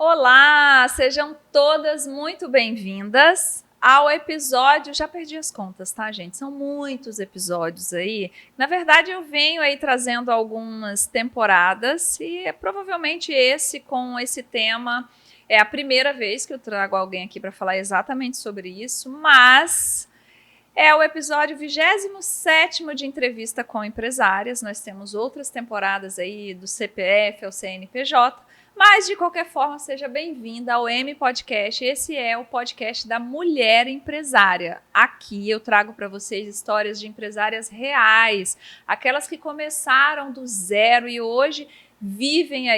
Olá, sejam todas muito bem-vindas ao episódio, já perdi as contas, tá, gente? São muitos episódios aí. Na verdade, eu venho aí trazendo algumas temporadas e provavelmente esse com esse tema é a primeira vez que eu trago alguém aqui para falar exatamente sobre isso, mas é o episódio 27º de entrevista com empresárias. Nós temos outras temporadas aí do CPF ao CNPJ, mas de qualquer forma, seja bem-vinda ao M Podcast. Esse é o podcast da mulher empresária. Aqui eu trago para vocês histórias de empresárias reais, aquelas que começaram do zero e hoje vivem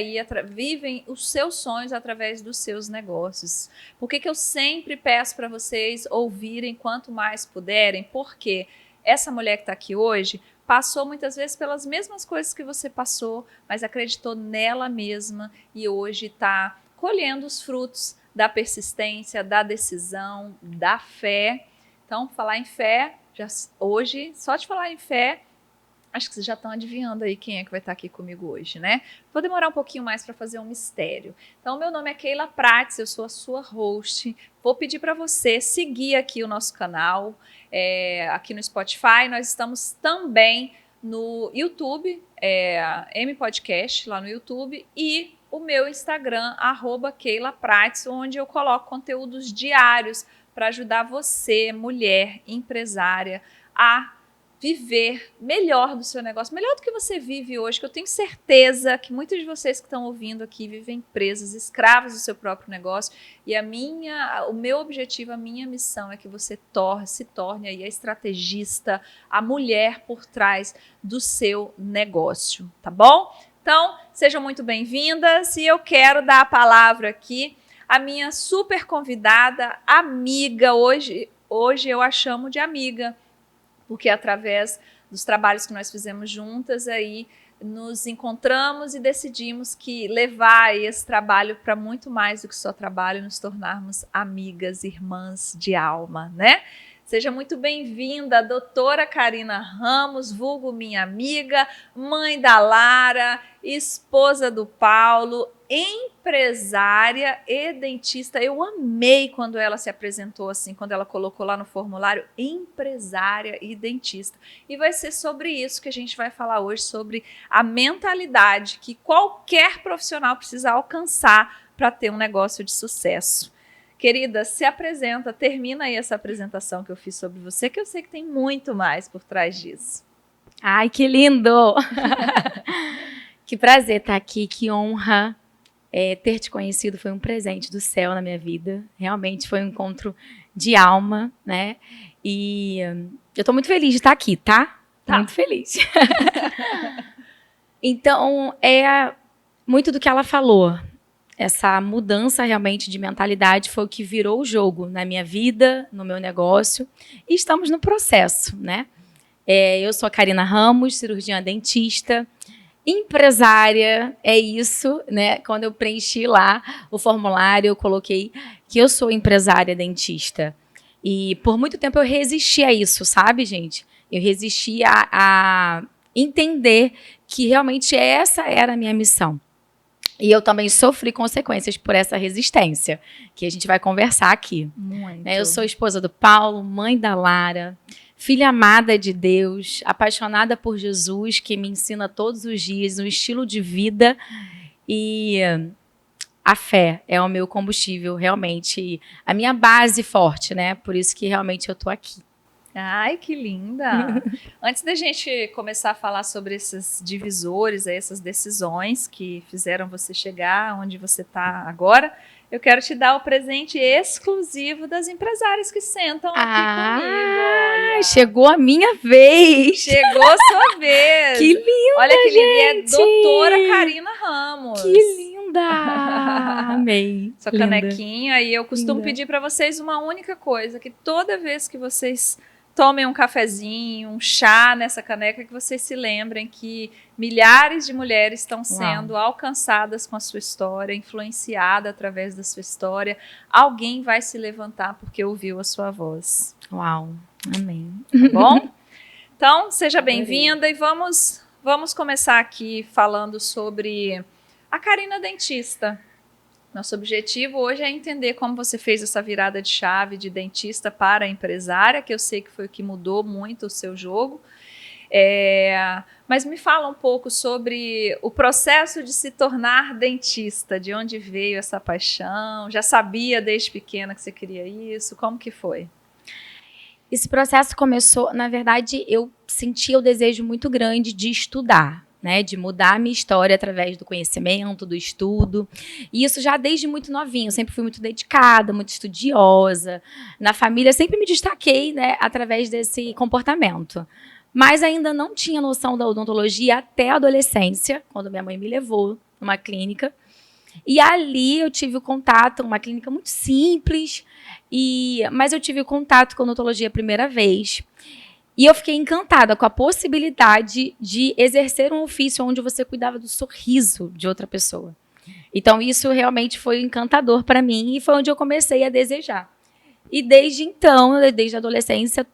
os seus sonhos através dos seus negócios. Por que eu sempre peço para vocês ouvirem quanto mais puderem? Porque essa mulher que está aqui hoje passou muitas vezes pelas mesmas coisas que você passou, mas acreditou nela mesma e hoje está colhendo os frutos da persistência, da decisão, da fé. Então, falar em fé, hoje, só de falar em fé, acho que vocês já estão adivinhando aí quem é que vai estar aqui comigo hoje, né? Vou demorar um pouquinho mais para fazer um mistério. Então, meu nome é Keila Prates, eu sou a sua host. Vou pedir para você seguir aqui o nosso canal, aqui no Spotify. Nós estamos também no YouTube, M Podcast, lá no YouTube, e o meu Instagram, @KeilaPrates, onde eu coloco conteúdos diários para ajudar você, mulher empresária, a viver melhor do seu negócio, melhor do que você vive hoje, que eu tenho certeza que muitos de vocês que estão ouvindo aqui vivem presas, escravos do seu próprio negócio, e o meu objetivo, a minha missão é que você se torne aí a estrategista, a mulher por trás do seu negócio, tá bom? Então, sejam muito bem-vindas e eu quero dar a palavra aqui à minha super convidada, amiga, hoje eu a chamo de amiga, porque através dos trabalhos que nós fizemos juntas aí, nos encontramos e decidimos que levar esse trabalho para muito mais do que só trabalho, nos tornarmos amigas, irmãs de alma, né? Seja muito bem-vinda, doutora Karina Ramos, vulgo minha amiga, mãe da Lara, esposa do Paulo, empresária e dentista. Eu amei quando ela se apresentou assim, quando ela colocou lá no formulário, empresária e dentista. E vai ser sobre isso que a gente vai falar hoje, sobre a mentalidade que qualquer profissional precisa alcançar para ter um negócio de sucesso. Querida, se apresenta, termina aí essa apresentação que eu fiz sobre você, que eu sei que tem muito mais por trás disso. Ai, que lindo! Que prazer estar aqui, que honra ter te conhecido, foi um presente do céu na minha vida. Realmente foi um encontro de alma, né? E eu tô muito feliz de estar aqui, tá? Tô muito feliz. Então, é muito do que ela falou. Essa mudança realmente de mentalidade foi o que virou o jogo na minha vida, no meu negócio. E estamos no processo, né? Eu sou a Karina Ramos, cirurgiã dentista, empresária, é isso, né? Quando eu preenchi lá o formulário, eu coloquei que eu sou empresária dentista. E por muito tempo eu resisti a isso, sabe, gente? Eu resisti a entender que realmente essa era a minha missão. E eu também sofri consequências por essa resistência, que a gente vai conversar aqui. Muito. Eu sou esposa do Paulo, mãe da Lara, filha amada de Deus, apaixonada por Jesus, que me ensina todos os dias um estilo de vida. E a fé é o meu combustível, realmente, a minha base forte, né? Por isso que realmente eu tô aqui. Ai, que linda! Antes da gente começar a falar sobre esses divisores, essas decisões que fizeram você chegar onde você está agora, eu quero te dar o presente exclusivo das empresárias que sentam aqui comigo. Olha. Chegou a minha vez! Chegou a sua vez! Que linda, olha que linda! E gente! é doutora Karina Ramos. Que linda! Amei! Sua linda. Canequinha. E eu costumo pedir para vocês uma única coisa, que toda vez que vocês tomem um cafezinho, um chá nessa caneca, que vocês se lembrem que milhares de mulheres estão sendo alcançadas com a sua história, influenciada através da sua história. Alguém vai se levantar porque ouviu a sua voz. Uau, amém. Tá bom? Então, seja bem-vinda e vamos começar aqui falando sobre a Karina dentista. Nosso objetivo hoje é entender como você fez essa virada de chave de dentista para empresária, que eu sei que foi o que mudou muito o seu jogo. Mas me fala um pouco sobre o processo de se tornar dentista, de onde veio essa paixão? Já sabia desde pequena que você queria isso? Como que foi? Esse processo começou, na verdade, eu sentia o desejo muito grande de estudar, né, de mudar a minha história através do conhecimento, do estudo. E isso já desde muito novinho. Eu sempre fui muito dedicada, muito estudiosa. Na família sempre me destaquei, né, através desse comportamento. Mas ainda não tinha noção da odontologia até a adolescência, quando minha mãe me levou numa clínica. E ali eu tive o contato, uma clínica muito simples, mas eu tive o contato com a odontologia a primeira vez. E eu fiquei encantada com a possibilidade de exercer um ofício onde você cuidava do sorriso de outra pessoa. Então, isso realmente foi encantador para mim e foi onde eu comecei a desejar. E desde então, desde a adolescência,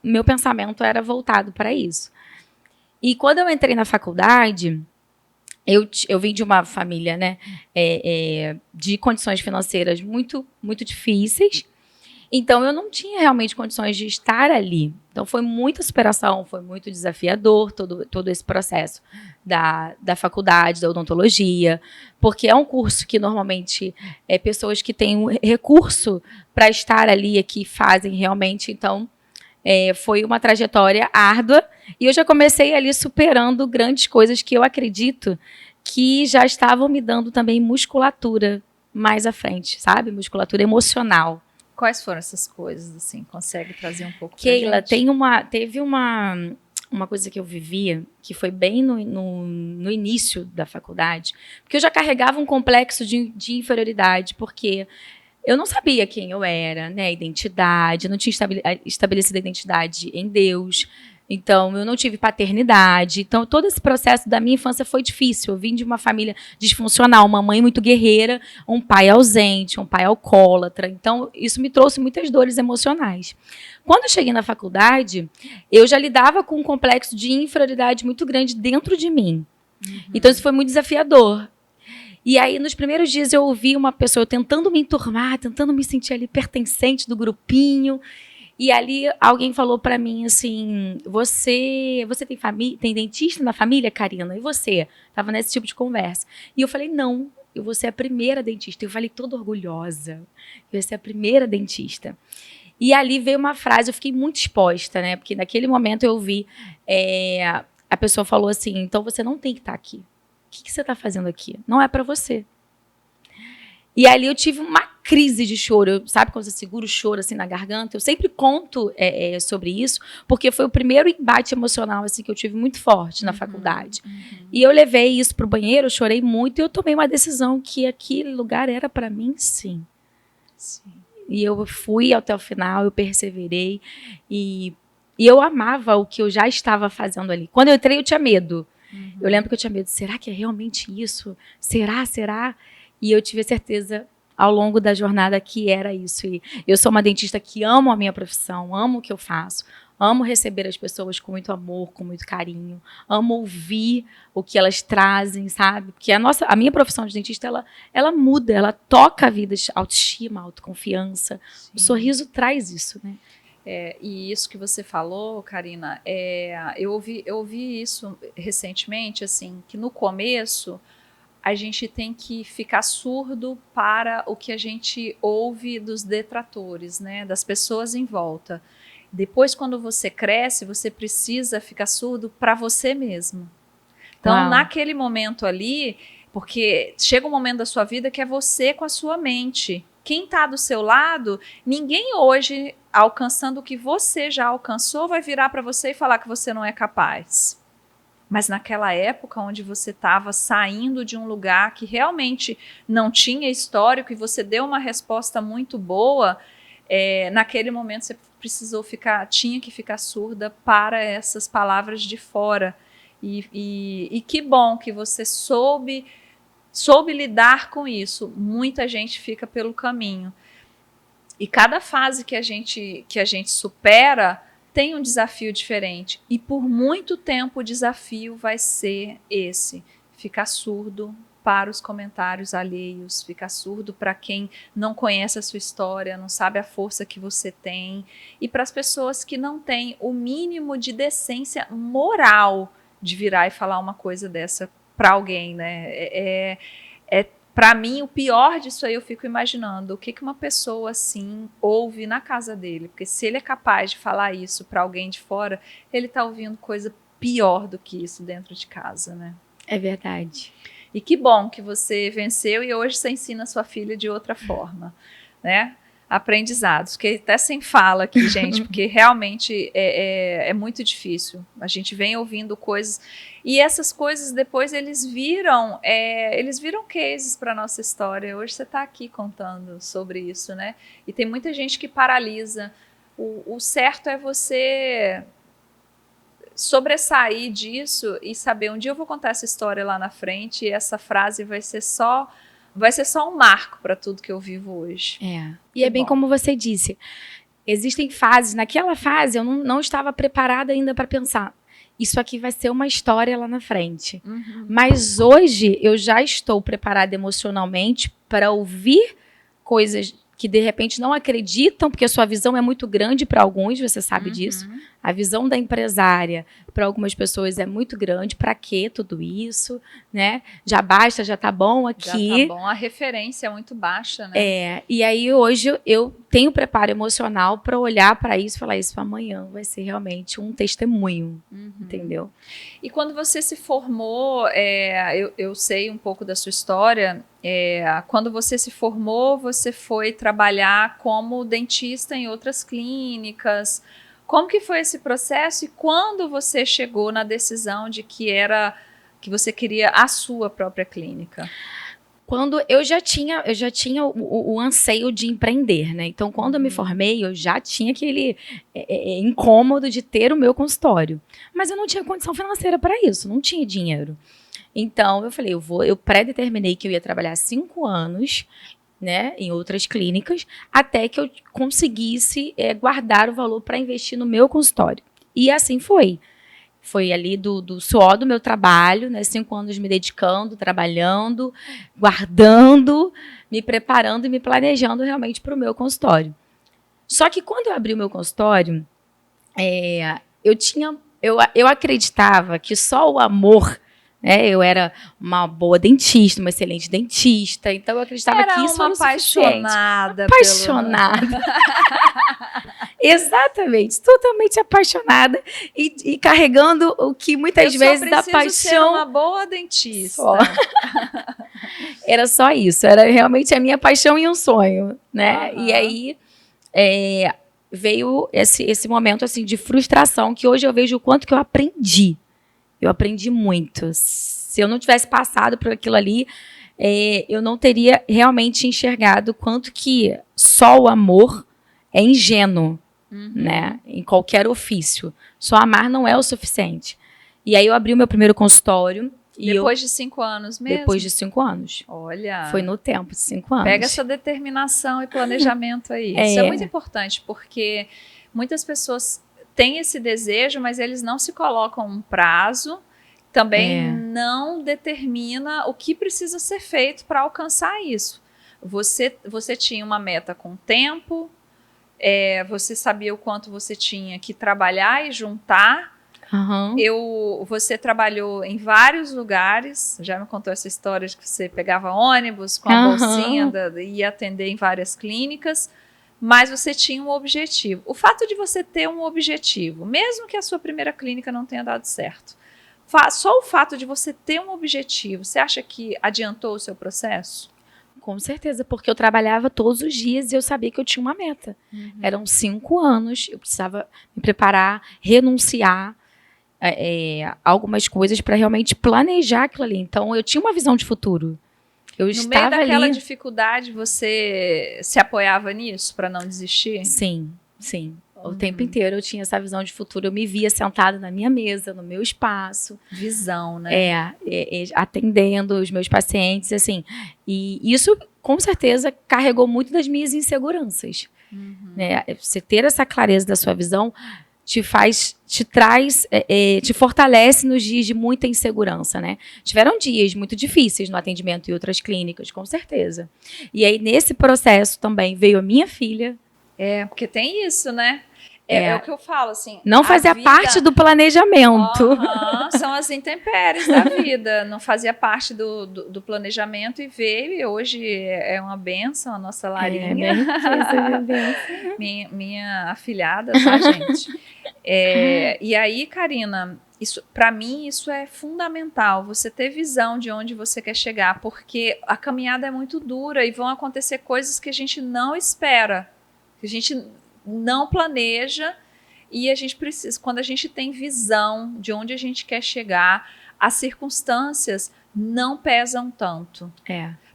meu pensamento era voltado para isso. E quando eu entrei na faculdade, eu vim de uma família, né, de condições financeiras muito, muito difíceis. Então, eu não tinha realmente condições de estar ali. Então, foi muita superação, foi muito desafiador todo esse processo da faculdade, da odontologia, porque é um curso que, normalmente, pessoas que têm um recurso para estar ali é que fazem realmente. Então, foi uma trajetória árdua e eu já comecei ali superando grandes coisas que eu acredito que já estavam me dando também musculatura mais à frente, sabe? Musculatura emocional. Quais foram essas coisas, assim? Consegue trazer um pouco pra Keila, gente? teve uma coisa que eu vivia, que foi bem no início da faculdade, porque eu já carregava um complexo de inferioridade, porque eu não sabia quem eu era, né? Identidade, eu não tinha estabelecido a identidade em Deus. Então, eu não tive paternidade. Então, todo esse processo da minha infância foi difícil. Eu vim de uma família disfuncional, uma mãe muito guerreira, um pai ausente, um pai alcoólatra. Então, isso me trouxe muitas dores emocionais. Quando eu cheguei na faculdade, eu já lidava com um complexo de inferioridade muito grande dentro de mim. Então, isso foi muito desafiador. E aí, nos primeiros dias, eu ouvi uma pessoa tentando me enturmar, tentando me sentir ali pertencente do grupinho. E ali alguém falou para mim assim, você tem dentista na família, Karina? E você? Tava nesse tipo de conversa. E eu falei, não, eu vou ser a primeira dentista. Eu falei toda orgulhosa, eu vou ser a primeira dentista. E ali veio uma frase, eu fiquei muito exposta, né? Porque naquele momento eu vi, a pessoa falou assim, então você não tem que estar aqui. O que você está fazendo aqui? Não é para você. E ali eu tive uma crise de choro. Sabe quando você segura o choro assim na garganta? Eu sempre conto sobre isso, porque foi o primeiro embate emocional assim, que eu tive muito forte na faculdade. E eu levei isso para o banheiro, eu chorei muito, e eu tomei uma decisão que aquele lugar era para mim, sim. E eu fui até o final, eu perseverei, e eu amava o que eu já estava fazendo ali. Quando eu entrei, eu tinha medo. Eu lembro que eu tinha medo, será que é realmente isso? Será? E eu tive a certeza ao longo da jornada que era isso. E eu sou uma dentista que amo a minha profissão, amo o que eu faço, amo receber as pessoas com muito amor, com muito carinho, amo ouvir o que elas trazem, sabe? Porque a minha profissão de dentista, ela muda, ela toca a vida, autoestima, autoconfiança. Sim. O sorriso traz isso, né? E isso que você falou, Karina, eu ouvi isso recentemente, assim, que no começo a gente tem que ficar surdo para o que a gente ouve dos detratores, né, das pessoas em volta. Depois, quando você cresce, você precisa ficar surdo para você mesmo. Então, naquele momento ali, porque chega um momento da sua vida que é você com a sua mente. Quem está do seu lado, ninguém hoje, alcançando o que você já alcançou, vai virar para você e falar que você não é capaz. Mas naquela época onde você estava saindo de um lugar que realmente não tinha histórico e você deu uma resposta muito boa, naquele momento você tinha que ficar surda para essas palavras de fora. E que bom que você soube lidar com isso. Muita gente fica pelo caminho. E cada fase que a gente supera tem um desafio diferente. E por muito tempo o desafio vai ser esse: ficar surdo para os comentários alheios, ficar surdo para quem não conhece a sua história, não sabe a força que você tem, e para as pessoas que não têm o mínimo de decência moral de virar e falar uma coisa dessa para alguém, né? Para mim, o pior disso aí, eu fico imaginando o que uma pessoa assim ouve na casa dele, porque se ele é capaz de falar isso para alguém de fora, ele está ouvindo coisa pior do que isso dentro de casa, né? É verdade. E que bom que você venceu e hoje você ensina a sua filha de outra forma, né? Aprendizados, que até sem fala aqui, gente, porque realmente é muito difícil. A gente vem ouvindo coisas e essas coisas depois eles viram cases para nossa história. Hoje você está aqui contando sobre isso, né? E tem muita gente que paralisa. O certo é você sobressair disso e saber, um dia eu vou contar essa história lá na frente e essa frase vai ser só um marco para tudo que eu vivo hoje. E é bem como você disse, existem fases, naquela fase eu não estava preparada ainda para pensar, isso aqui vai ser uma história lá na frente. Mas hoje eu já estou preparada emocionalmente para ouvir coisas que de repente não acreditam, porque a sua visão é muito grande para alguns, você sabe disso. A visão da empresária para algumas pessoas é muito grande. Para que tudo isso, né? Já basta, já tá bom aqui. Já tá bom, a referência é muito baixa, né? E aí hoje eu tenho preparo emocional para olhar para isso e falar, isso amanhã vai ser realmente um testemunho, entendeu? E quando você se formou, eu sei um pouco da sua história, quando você se formou, você foi trabalhar como dentista em outras clínicas. Como que foi esse processo e quando você chegou na decisão de que você queria a sua própria clínica? Quando eu já tinha o anseio de empreender, né? Então, quando eu me formei, eu já tinha aquele incômodo de ter o meu consultório. Mas eu não tinha condição financeira para isso, não tinha dinheiro. Então, eu falei, eu pré-determinei que eu ia trabalhar 5 anos, né, em outras clínicas, até que eu conseguisse guardar o valor para investir no meu consultório. E assim foi. Foi ali do suor do meu trabalho, né, 5 anos me dedicando, trabalhando, guardando, me preparando e me planejando realmente para o meu consultório. Só que quando eu abri o meu consultório, eu acreditava que só o amor, eu era uma boa dentista, uma excelente dentista, então eu acreditava que isso era o suficiente. Apaixonada. Exatamente, totalmente apaixonada e carregando o que muitas vezes da paixão. Ser uma boa dentista. Só. Era só isso, era realmente a minha paixão e um sonho, né? E aí veio esse momento assim de frustração que hoje eu vejo o quanto que eu aprendi. Eu aprendi muito. Se eu não tivesse passado por aquilo ali, eu não teria realmente enxergado quanto que só o amor é ingênuo, né? Em qualquer ofício. Só amar não é o suficiente. E aí eu abri o meu primeiro consultório. Depois de 5 anos mesmo? Depois de 5 anos. Olha. Foi no tempo de 5 anos. Pega essa determinação e planejamento aí. Isso é muito importante, porque muitas pessoas têm esse desejo, mas eles não se colocam um prazo, também não determina o que precisa ser feito para alcançar isso. Você tinha uma meta com tempo, você sabia o quanto você tinha que trabalhar e juntar. Você trabalhou em vários lugares, já me contou essa história de que você pegava ônibus com a bolsinha e ia atender em várias clínicas, mas você tinha um objetivo. O fato de você ter um objetivo, mesmo que a sua primeira clínica não tenha dado certo, só o fato de você ter um objetivo, você acha que adiantou o seu processo? Com certeza, porque eu trabalhava todos os dias e eu sabia que eu tinha uma meta. Eram 5 anos, eu precisava me preparar, renunciar algumas coisas para realmente planejar aquilo ali. Então, eu tinha uma visão de futuro. No meio daquela dificuldade, você se apoiava nisso para não desistir? Sim. O tempo inteiro eu tinha essa visão de futuro. Eu me via sentada na minha mesa, no meu espaço. Visão, né? Atendendo os meus pacientes, assim. E isso, com certeza, carregou muito das minhas inseguranças. Né? Você ter essa clareza da sua visão te fortalece nos dias de muita insegurança, né? Tiveram dias muito difíceis no atendimento em outras clínicas, com certeza. E aí, nesse processo também, veio a minha filha. Porque tem isso, né? É o que eu falo, assim. Não fazia parte do planejamento. São as intempéries da vida. Não fazia parte do planejamento e veio. E hoje é uma benção a nossa Larinha. Minha afilhada, tá, gente? E aí, Karina, para mim isso é fundamental. Você ter visão de onde você quer chegar. Porque a caminhada é muito dura e vão acontecer coisas que a gente não espera. Que a gente não planeja e a gente precisa, quando a gente tem visão de onde a gente quer chegar, as circunstâncias não pesam tanto.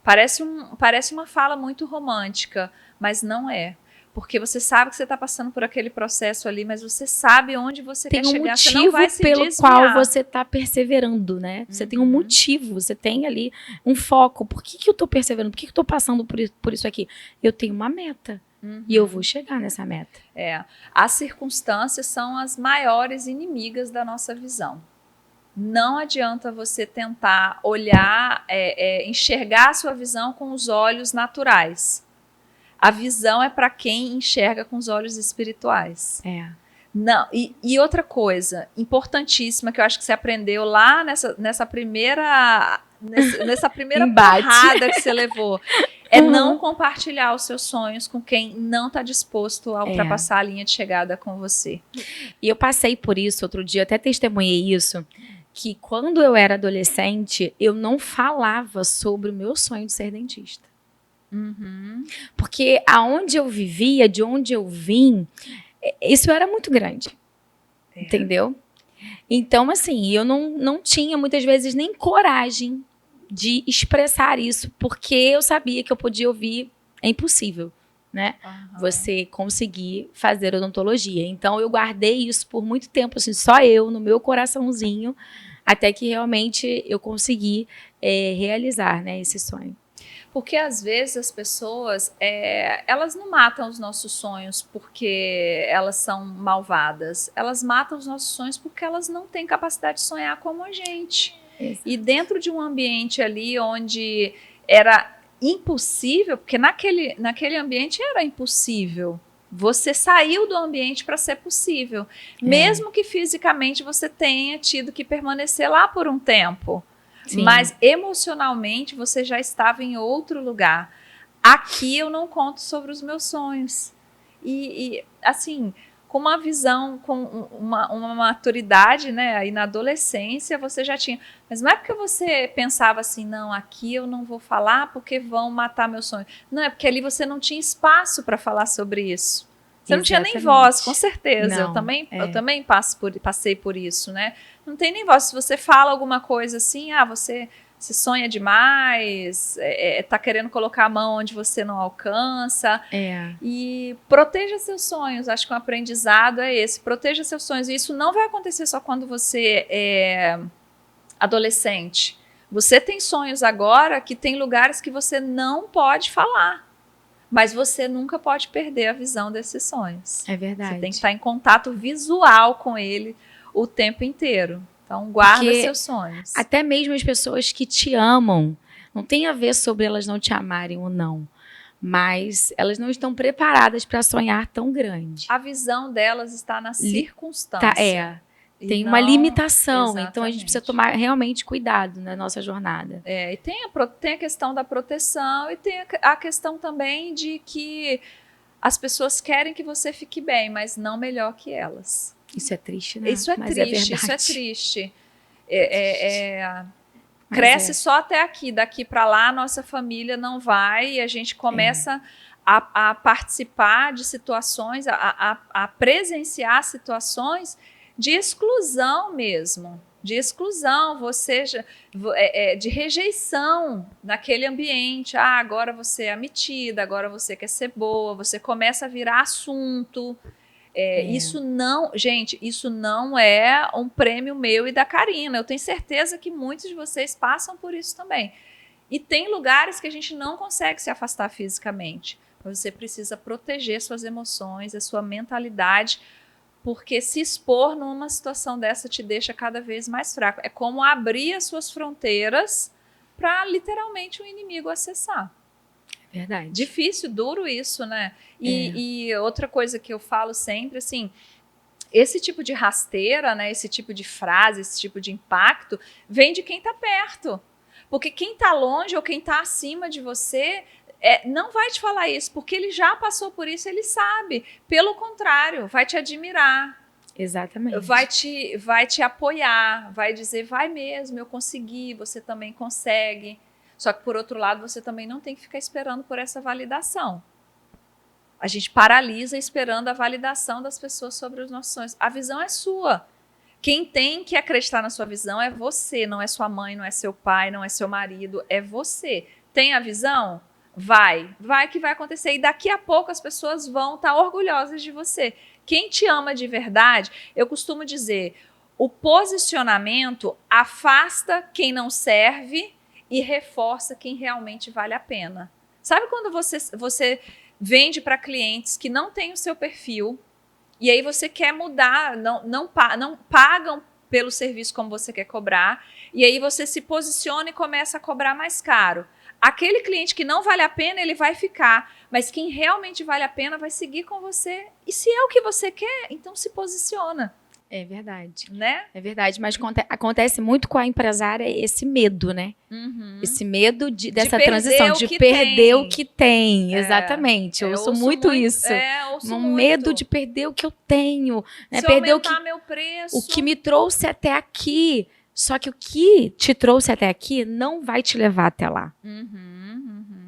Parece uma fala muito romântica, mas não é. Porque você sabe que você está passando por aquele processo ali, mas você sabe onde você quer chegar. Você não vai se pelo desviar. Qual você está perseverando, né? Você tem um motivo, você tem ali um foco. Por que eu estou perseverando? Por que eu estou passando por isso aqui? Eu tenho uma meta. E eu vou chegar nessa meta. As circunstâncias são as maiores inimigas da nossa visão. Não adianta você tentar olhar, enxergar a sua visão com os olhos naturais. A visão é para quem enxerga com os olhos espirituais. Não, e outra coisa importantíssima que eu acho que você aprendeu lá nessa primeira porrada que você levou. Não compartilhar os seus sonhos com quem não está disposto a ultrapassar a linha de chegada com você. E eu passei por isso outro dia, até testemunhei isso, que quando eu era adolescente, eu não falava sobre o meu sonho de ser dentista. Porque aonde eu vivia, de onde eu vim, isso era muito grande. Entendeu? Então, assim, eu não tinha muitas vezes nem coragem de expressar isso, porque eu sabia que eu podia ouvir, é impossível, né? Você conseguir fazer odontologia. Então, eu guardei isso por muito tempo, assim, só eu, no meu coraçãozinho, até que realmente eu consegui realizar, né, esse sonho. Porque, às vezes, as pessoas, elas não matam os nossos sonhos porque elas são malvadas. Elas matam os nossos sonhos porque elas não têm capacidade de sonhar como a gente. E dentro de um ambiente ali onde era impossível, porque naquele ambiente era impossível. Você saiu do ambiente para ser possível. Mesmo que fisicamente você tenha tido que permanecer lá por um tempo. Sim. Mas emocionalmente você já estava em outro lugar. Aqui eu não conto sobre os meus sonhos. E assim, com uma visão, com uma maturidade, né? Aí na adolescência você já tinha. Mas não é porque você pensava assim, não, aqui eu não vou falar porque vão matar meu sonho. Não, é porque ali você não tinha espaço para falar sobre isso. Você não tinha nem voz, com certeza. Não, eu também passei por isso, né? Não tem nem voz. Se você fala alguma coisa assim, você sonha demais, tá querendo colocar a mão onde você não alcança. E proteja seus sonhos. Acho que um aprendizado é esse. Proteja seus sonhos. E isso não vai acontecer só quando você é adolescente. Você tem sonhos agora que tem lugares que você não pode falar. Mas você nunca pode perder a visão desses sonhos. É verdade. Você tem que estar em contato visual com ele o tempo inteiro. Então, guarda seus sonhos. Até mesmo as pessoas que te amam, não tem a ver sobre elas não te amarem ou não. Mas elas não estão preparadas para sonhar tão grande. A visão delas está na circunstância. Tem uma limitação, exatamente. Então a gente precisa tomar realmente cuidado na nossa jornada. E tem a questão da proteção e tem a questão também de que as pessoas querem que você fique bem, mas não melhor que elas. Isso é triste, né? Isso é triste, isso é triste. Cresce só até aqui, daqui para lá a nossa família não vai e a gente começa a participar de situações, a presenciar situações de exclusão mesmo, de exclusão, de rejeição naquele ambiente. Agora você é metida, agora você quer ser boa, você começa a virar assunto. Isso não, gente, isso não é um prêmio meu e da Karina. Eu tenho certeza que muitos de vocês passam por isso também. E tem lugares que a gente não consegue se afastar fisicamente. Você precisa proteger suas emoções, a sua mentalidade, porque se expor numa situação dessa te deixa cada vez mais fraco. É como abrir as suas fronteiras para literalmente um inimigo acessar. Verdade. Difícil, duro isso, né? E outra coisa que eu falo sempre, assim, esse tipo de rasteira, né, esse tipo de frase, esse tipo de impacto, vem de quem está perto. Porque quem está longe ou quem está acima de você não vai te falar isso, porque ele já passou por isso, ele sabe. Pelo contrário, vai te admirar. Exatamente. Vai te apoiar, vai dizer, vai mesmo, eu consegui, você também consegue. Só que, por outro lado, você também não tem que ficar esperando por essa validação. A gente paralisa esperando a validação das pessoas sobre os nossos sonhos. A visão é sua. Quem tem que acreditar na sua visão é você, não é sua mãe, não é seu pai, não é seu marido, é você. Tem a visão? Vai que vai acontecer. E daqui a pouco as pessoas vão estar orgulhosas de você. Quem te ama de verdade, eu costumo dizer, o posicionamento afasta quem não serve e reforça quem realmente vale a pena. Sabe quando você vende para clientes que não têm o seu perfil e aí você quer mudar, não pagam pelo serviço como você quer cobrar, e aí você se posiciona e começa a cobrar mais caro. Aquele cliente que não vale a pena, ele vai ficar, mas quem realmente vale a pena vai seguir com você. E se é o que você quer, então se posiciona. É verdade. Né? É verdade, mas acontece muito com a empresária esse medo, né? Uhum. Esse medo dessa transição, de perder o que tem. Exatamente. Eu ouço muito isso. Um medo de perder o que eu tenho. Né? Se perder aumentar meu preço. O que me trouxe até aqui. Só que o que te trouxe até aqui não vai te levar até lá.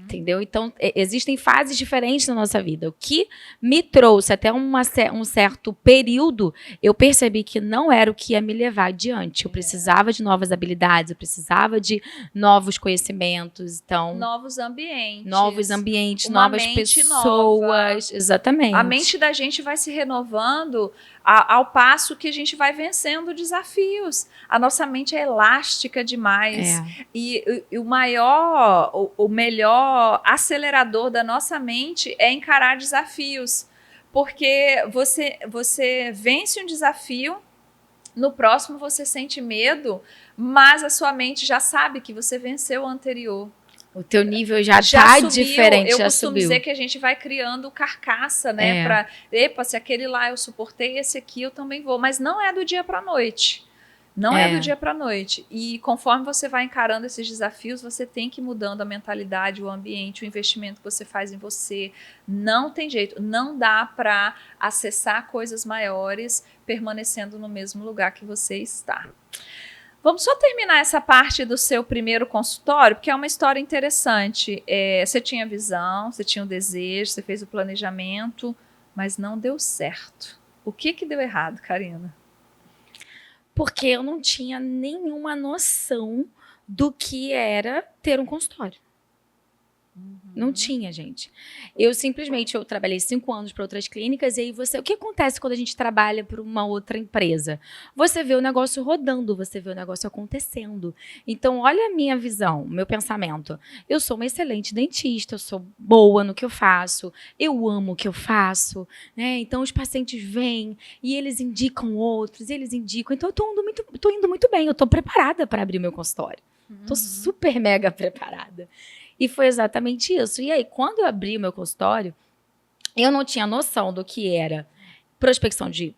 Entendeu? Então, existem fases diferentes na nossa vida. O que me trouxe até um certo período, eu percebi que não era o que ia me levar adiante. Eu precisava de novas habilidades, eu precisava de novos conhecimentos. Então, novos ambientes, novas pessoas. Nova. Exatamente. A mente da gente vai se renovando ao passo que a gente vai vencendo desafios. A nossa mente é elástica demais. E o melhor acelerador da nossa mente é encarar desafios. Porque você vence um desafio, no próximo você sente medo, mas a sua mente já sabe que você venceu o anterior. O teu nível já tá diferente, eu já costumo subiu. dizer que a gente vai criando carcaça, né? Se aquele lá eu suportei, esse aqui eu também vou. Mas não é do dia para a noite. Não é do dia para a noite. E conforme você vai encarando esses desafios, você tem que ir mudando a mentalidade, o ambiente, o investimento que você faz em você. Não tem jeito. Não dá para acessar coisas maiores permanecendo no mesmo lugar que você está. Vamos só terminar essa parte do seu primeiro consultório, porque é uma história interessante. Você tinha visão, você tinha o desejo, você fez o planejamento, mas não deu certo. O que deu errado, Karina? Porque eu não tinha nenhuma noção do que era ter um consultório. Não tinha, gente. Eu trabalhei 5 anos para outras clínicas e aí o que acontece quando a gente trabalha para uma outra empresa? Você vê o negócio rodando, você vê o negócio acontecendo. Então, olha a minha visão, o meu pensamento. Eu sou uma excelente dentista, eu sou boa no que eu faço, eu amo o que eu faço, né? Então, os pacientes vêm e eles indicam outros, eles indicam. Então, eu tô indo muito bem, eu tô preparada para abrir meu consultório. Tô super mega preparada. E foi exatamente isso. E aí, quando eu abri o meu consultório, eu não tinha noção do que era prospecção de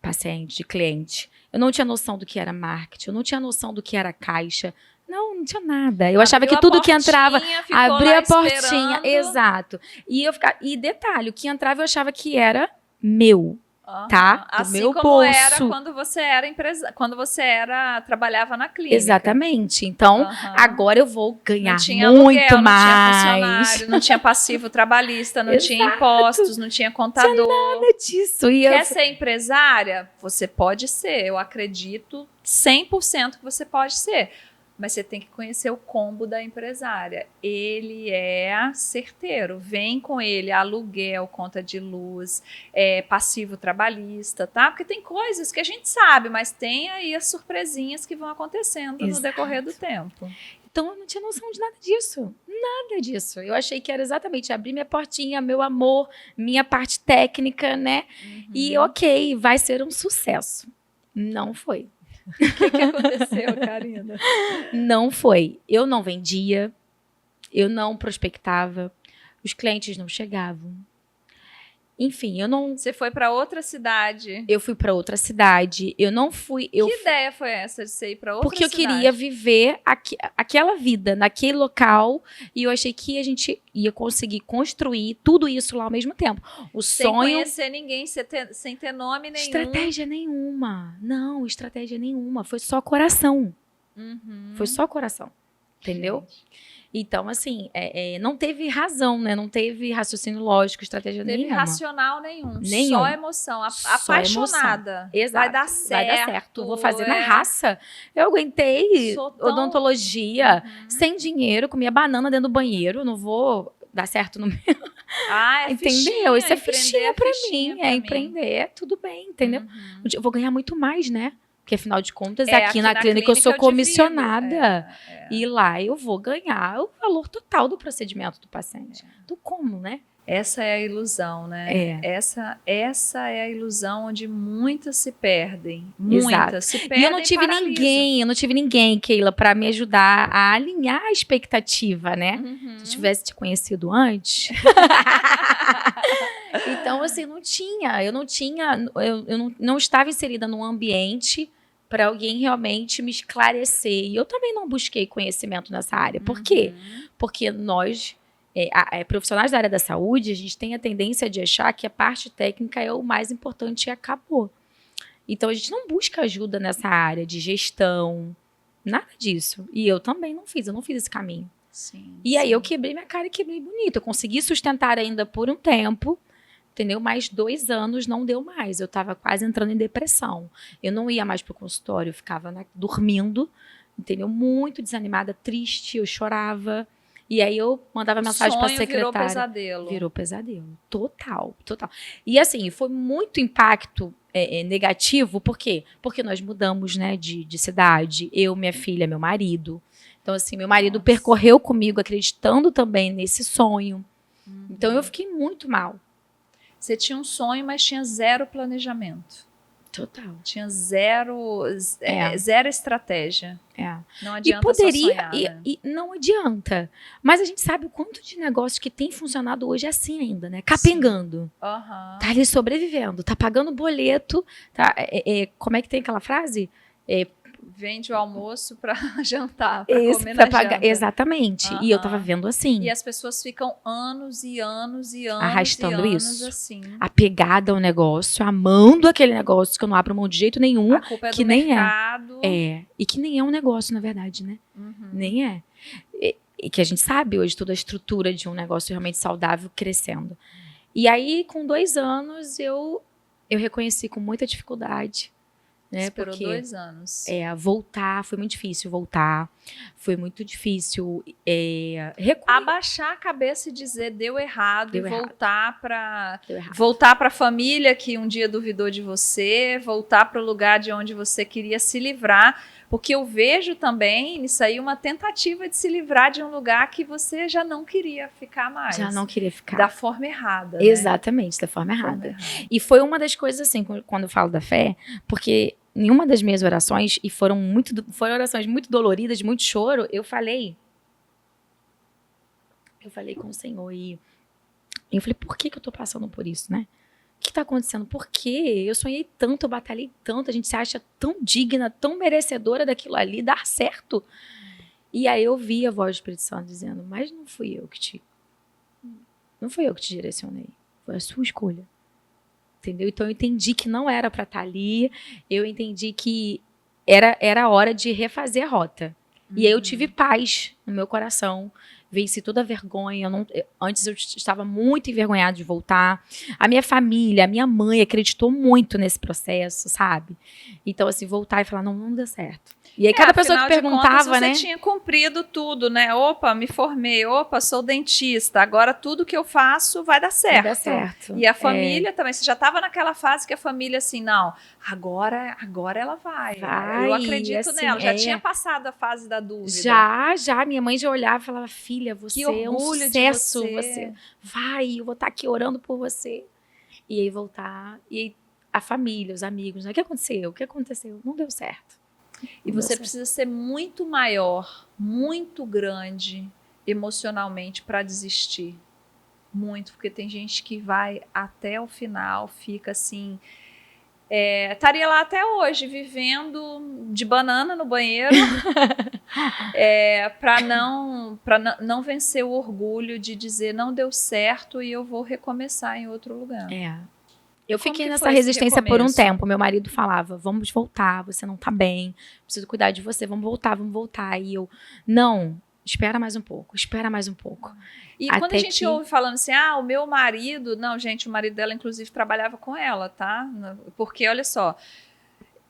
paciente, de cliente. Eu não tinha noção do que era marketing. Eu não tinha noção do que era caixa. Não tinha nada. Eu achava que tudo que entrava, abria a portinha. Exato. E detalhe, o que entrava eu achava que era meu. Tá? Do assim meu como bolso. Era quando você trabalhava na clínica. Exatamente. Então, agora eu vou ganhar não tinha muito aluguel, mais. Não tinha funcionário, não tinha passivo trabalhista, não tinha impostos, não tinha contador. Não tinha nada disso. Quer ser empresária? Você pode ser. Eu acredito 100% que você pode ser. Mas você tem que conhecer o combo da empresária. Ele é certeiro. Vem com ele aluguel, conta de luz, passivo trabalhista, tá? Porque tem coisas que a gente sabe, mas tem aí as surpresinhas que vão acontecendo no decorrer do tempo. Então, eu não tinha noção de nada disso. Nada disso. Eu achei que era exatamente abrir minha portinha, meu amor, minha parte técnica, né? E, ok, vai ser um sucesso. Não foi. O que aconteceu, Karina? Não foi. Eu não vendia, eu não prospectava, os clientes não chegavam. Enfim, eu não... Você foi para outra cidade. Eu fui para outra cidade. Eu não fui... Que ideia foi essa de você ir para outra Porque eu cidade? queria viver aquela vida, naquele local. E eu achei que a gente ia conseguir construir tudo isso lá ao mesmo tempo. O Sem sonho... conhecer ninguém, sem ter nome nenhum. Estratégia nenhuma. Não, estratégia nenhuma. Foi só coração. Foi só coração. Entendeu? Gente. Então, assim, não teve razão, né? Não teve raciocínio lógico, estratégia Teve nenhuma. racional nenhum. Nenhum. Só emoção. Só Apaixonada. Exato. Vai dar certo. Vai dar certo. Vou fazer na raça. Eu aguentei Sou tão- odontologia sem dinheiro, comia banana dentro do banheiro. Não vou dar certo no meu. Ah, é Entendeu? fichinha, Isso é empreender fichinha pra fichinha mim. pra É empreender, tudo bem, entendeu? Eu vou ganhar muito mais, né? Porque, afinal de contas, aqui na clínica eu sou comissionada. E lá eu vou ganhar o valor total do procedimento do paciente. Do como, né? Essa é a ilusão, né? Essa é a ilusão onde muitas se perdem. Muitas se perdem. E eu não tive ninguém, Keila, para me ajudar a alinhar a expectativa, né? Se eu tivesse te conhecido antes. Então, assim, eu não estava inserida num ambiente para alguém realmente me esclarecer. E eu também não busquei conhecimento nessa área. Por quê? Porque nós, profissionais da área da saúde, a gente tem a tendência de achar que a parte técnica é o mais importante e acabou. Então, a gente não busca ajuda nessa área de gestão, nada disso. E eu também não fiz esse caminho. Sim, e aí eu quebrei minha cara e quebrei bonito. Eu consegui sustentar ainda por um tempo, entendeu? Mais 2 anos não deu mais. Eu estava quase entrando em depressão. Eu não ia mais pro consultório, eu ficava dormindo, entendeu? Muito desanimada, triste, eu chorava. E aí eu mandava mensagem para a secretária. Virou pesadelo. Virou pesadelo. Total, total. E assim, foi muito impacto negativo. Por quê? Porque nós mudamos, né, de cidade. Eu, minha filha, meu marido. Então, assim, meu marido percorreu comigo, acreditando também nesse sonho. Então, eu fiquei muito mal. Você tinha um sonho, mas tinha zero planejamento. Total. Tinha zero estratégia. Não adianta só sonhar, né? E não adianta. Mas a gente sabe o quanto de negócio que tem funcionado hoje assim ainda, né? Capengando. Tá ali sobrevivendo, tá pagando boleto. Tá, como é que tem aquela frase? Vende o almoço para jantar, para comer na janta. Exatamente. E eu tava vendo assim. E as pessoas ficam anos e anos e anos arrastando isso. Assim. Apegada ao negócio, amando aquele negócio que eu não abro mão de jeito nenhum. A culpa é que do nem mercado. E que nem é um negócio, na verdade, né? Nem é. E que a gente sabe hoje toda a estrutura de um negócio realmente saudável crescendo. E aí, com 2 anos, eu reconheci com muita dificuldade. Né? Esperou 2 anos. Voltar, foi muito difícil voltar. Foi muito difícil abaixar a cabeça e dizer deu errado. E voltar para a família que um dia duvidou de você, voltar para o lugar de onde você queria se livrar. Porque eu vejo também nisso aí uma tentativa de se livrar de um lugar que você já não queria ficar mais. Já não queria ficar. Da forma errada. Exatamente, da forma errada. E foi uma das coisas, assim, quando eu falo da fé, porque em uma das minhas orações, e foram orações muito doloridas, de muito choro, eu falei com o Senhor e eu falei, por que eu tô passando por isso, né? O que está acontecendo? Por quê? Eu sonhei tanto, eu batalhei tanto, a gente se acha tão digna, tão merecedora daquilo ali, dar certo. E aí eu vi a voz do Espírito Santo dizendo, mas não fui eu que te direcionei, foi a sua escolha. Entendeu? Então eu entendi que não era para estar ali, eu entendi que era a hora de refazer a rota. E aí eu tive paz no meu coração, venci toda a vergonha. Antes eu estava muito envergonhada de voltar. A minha família, a minha mãe acreditou muito nesse processo, sabe? Então, assim, voltar e falar, não deu certo. E aí cada pessoa que perguntava, contas, né? Você tinha cumprido tudo, né? Opa, me formei. Opa, sou dentista. Agora tudo que eu faço vai dar certo. Vai dar certo. E a família também. Você já estava naquela fase que a família, assim, não, agora ela vai. Eu acredito assim, nela. Já tinha passado a fase da dúvida. Já. Minha mãe já olhava e falava, filha, você é um sucesso. Você vai, eu vou estar aqui orando por você. E aí voltar. E aí a família, os amigos, né? O que aconteceu? O que aconteceu? Não deu certo. E você precisa ser muito maior, muito grande emocionalmente para desistir. Muito, porque tem gente que vai até o final, fica assim... estaria lá até hoje, vivendo de banana no banheiro, para não vencer o orgulho de dizer não deu certo e eu vou recomeçar em outro lugar. Eu fiquei nessa resistência por um tempo. Meu marido falava, vamos voltar, você não tá bem, preciso cuidar de você, vamos voltar. E eu, não, espera mais um pouco. E quando a gente ouve falando assim, o meu marido... Não, gente, o marido dela, inclusive, trabalhava com ela, tá? Porque, olha só,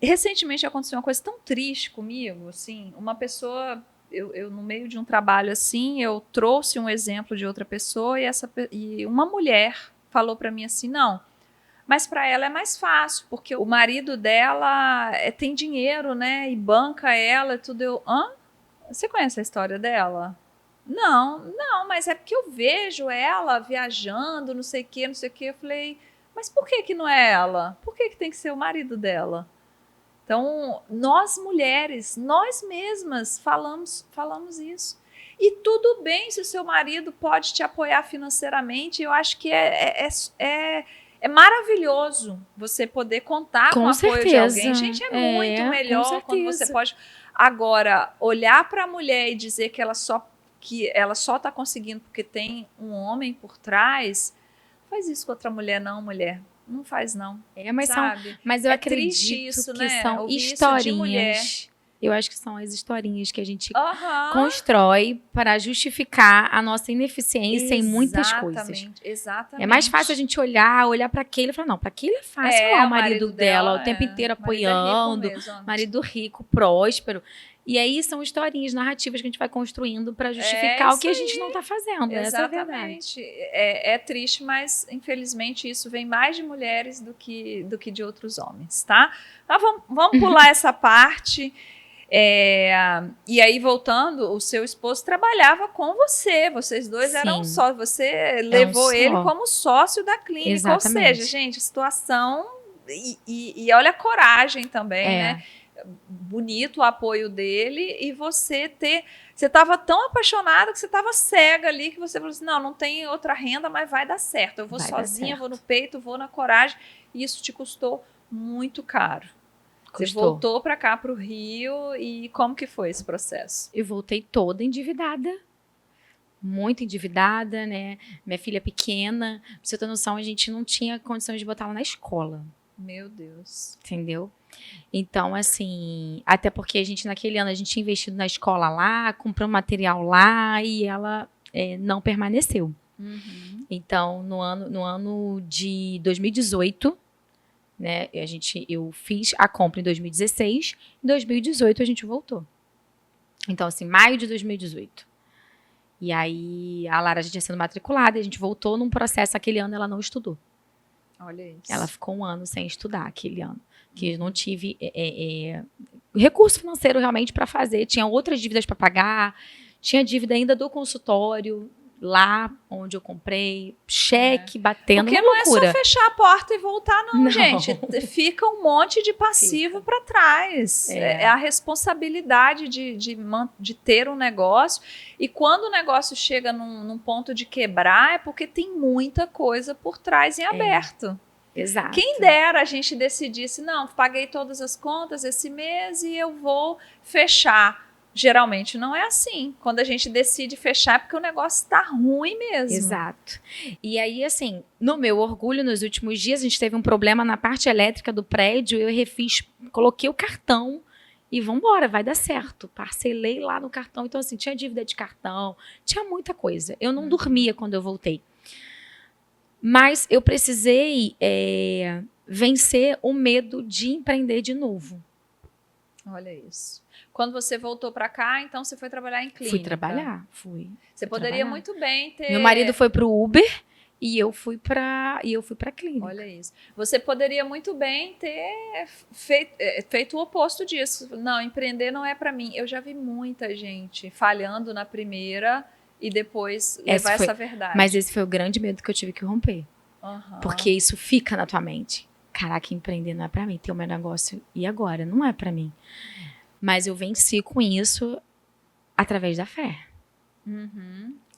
recentemente aconteceu uma coisa tão triste comigo, assim, uma pessoa... Eu no meio de um trabalho assim, eu trouxe um exemplo de outra pessoa e uma mulher falou para mim assim, não... Mas para ela é mais fácil, porque o marido dela tem dinheiro, né? E banca ela, tudo. Você conhece a história dela? Não, mas é porque eu vejo ela viajando, não sei o quê. Eu falei, mas por que não é ela? Por que tem que ser o marido dela? Então, nós mulheres, nós mesmas falamos isso. E tudo bem se o seu marido pode te apoiar financeiramente, eu acho que é maravilhoso você poder contar com o apoio de alguém. Gente, é muito melhor quando você pode... Agora, olhar para a mulher e dizer que ela só está conseguindo porque tem um homem por trás, faz isso com outra mulher, não, mulher. Não faz, não. Mas eu acredito isso, que são historinhas. Eu acho que são as historinhas que a gente constrói para justificar a nossa ineficiência em muitas coisas. Exatamente. É mais fácil a gente olhar para aquele e falar, não, para aquele é fácil. O marido dela o tempo inteiro apoiando, marido rico, próspero. E aí são historinhas, narrativas que a gente vai construindo para justificar o que a gente não está fazendo. Essa é a verdade. É triste, mas infelizmente isso vem mais de mulheres do que de outros homens, tá? Então, vamos pular essa parte. E aí, voltando, o seu esposo trabalhava com você, vocês dois eram só, você levou ele como sócio da clínica. Exatamente. Ou seja, gente, situação e olha a coragem também, né? Bonito o apoio dele e você estava tão apaixonada que você estava cega ali, que você falou assim, não tem outra renda, mas vai dar certo, eu vou sozinha, vou no peito, vou na coragem, e isso te custou muito caro. Você voltou para cá, para o Rio, e como que foi esse processo? Eu voltei toda endividada, muito endividada, né? Minha filha pequena, pra você ter noção, a gente não tinha condições de botar ela na escola. Meu Deus. Entendeu? Então, assim, até porque a gente, naquele ano, a gente tinha investido na escola lá, comprou material lá, e ela não permaneceu. Então, no ano de 2018... né? Eu fiz a compra em 2016, em 2018 a gente voltou. Então, assim, maio de 2018. E aí, a Lara já tinha sido matriculada, a gente voltou num processo, aquele ano ela não estudou. Olha isso. Ela ficou um ano sem estudar, aquele ano. Que eu não tive recurso financeiro realmente para fazer, tinha outras dívidas para pagar, tinha dívida ainda do consultório, lá onde eu comprei, cheque batendo, porque uma loucura. Não é só fechar a porta e voltar, não, gente. Fica um monte de passivo para trás. É a responsabilidade de ter um negócio. E quando o negócio chega num ponto de quebrar, é porque tem muita coisa por trás em aberto. Exato. Quem dera a gente decidisse, não, paguei todas as contas esse mês e eu vou fechar. Geralmente não é assim. Quando a gente decide fechar é porque o negócio está ruim mesmo. Exato. E aí, assim, no meu orgulho, nos últimos dias, a gente teve um problema na parte elétrica do prédio, eu refiz, coloquei o cartão e vambora, vai dar certo. Parcelei lá no cartão. Então, assim, tinha dívida de cartão, tinha muita coisa. Eu não dormia quando eu voltei. Mas eu precisei vencer o medo de empreender de novo. Olha isso. Quando você voltou para cá, então você foi trabalhar em clínica? Fui trabalhar, fui. Você poderia muito bem ter... Meu marido foi pro Uber e eu fui pra clínica. Olha isso. Você poderia muito bem ter feito o oposto disso. Não, empreender não é para mim. Eu já vi muita gente falhando na primeira e depois levar essa verdade. Mas esse foi o grande medo que eu tive que romper. Porque isso fica na tua mente. Caraca, empreender não é pra mim. Ter o meu negócio e agora? Não é pra mim. Mas eu venci com isso através da fé.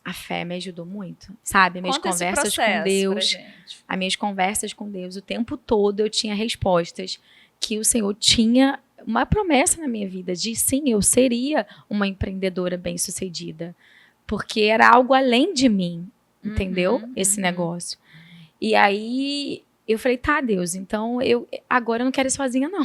A fé me ajudou muito, sabe? Minhas conversas com Deus, as minhas conversas com Deus, o tempo todo eu tinha respostas que o Senhor tinha uma promessa na minha vida de sim, eu seria uma empreendedora bem-sucedida, porque era algo além de mim, entendeu? Esse negócio. E aí eu falei, tá, Deus, então agora eu não quero ir sozinha, não.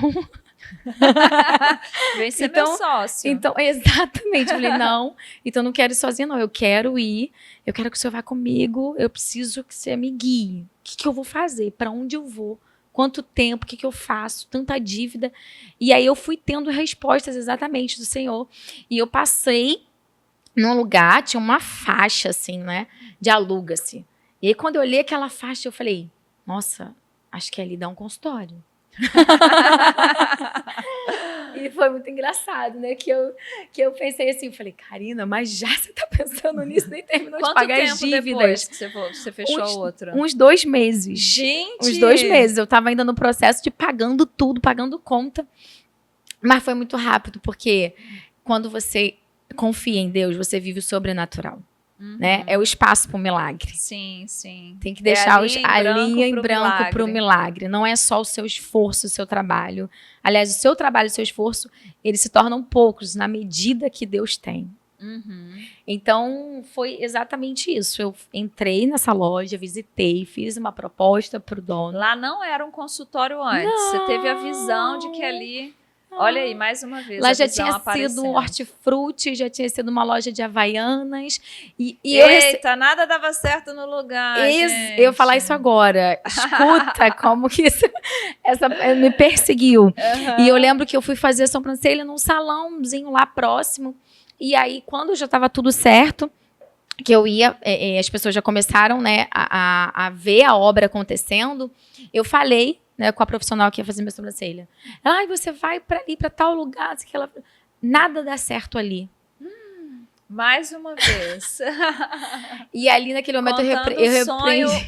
Vem ser meu sócio. Então, exatamente. Eu falei, não, então não quero ir sozinha, não. Eu quero ir, eu quero que o Senhor vá comigo, eu preciso que você me guie. O que eu vou fazer? Para onde eu vou? Quanto tempo? O que eu faço? Tanta dívida. E aí eu fui tendo respostas exatamente do Senhor. E eu passei num lugar, tinha uma faixa, assim, né? De aluga-se. E aí, quando eu olhei aquela faixa, eu falei, nossa, acho que ali dá um consultório. E foi muito engraçado, né? Que eu pensei assim, eu falei, Karina, mas já você tá pensando nisso, nem terminou de pagar as dívidas. Quanto tempo depois que você fechou a outra? Uns 2 meses. Gente! Uns 2 meses. Eu tava ainda no processo de pagando tudo, pagando conta. Mas foi muito rápido, porque quando você confia em Deus, você vive o sobrenatural. Né? É o espaço para o milagre. Sim, sim. Tem que deixar a linha em branco para o milagre. Não é só o seu esforço, o seu trabalho. Aliás, o seu trabalho e o seu esforço, eles se tornam poucos na medida que Deus tem. Então, foi exatamente isso. Eu entrei nessa loja, visitei, fiz uma proposta para o dono. Lá não era um consultório antes. Não. Você teve a visão de que ali... Olha aí, mais uma vez. Lá já tinha sido um hortifruti, já tinha sido uma loja de Havaianas. Eita, nada dava certo no lugar. Gente. Eu ia falar isso agora. Escuta como que isso me perseguiu. E eu lembro que eu fui fazer a sobrancelha num salãozinho lá próximo. E aí, quando já estava tudo certo, que eu ia, as pessoas já começaram, né, a ver a obra acontecendo, eu falei, né, com a profissional que ia fazer minha sobrancelha. Ai, você vai para ali, para tal lugar. Assim, que ela... Nada dá certo ali. Mais uma vez. E ali, naquele momento,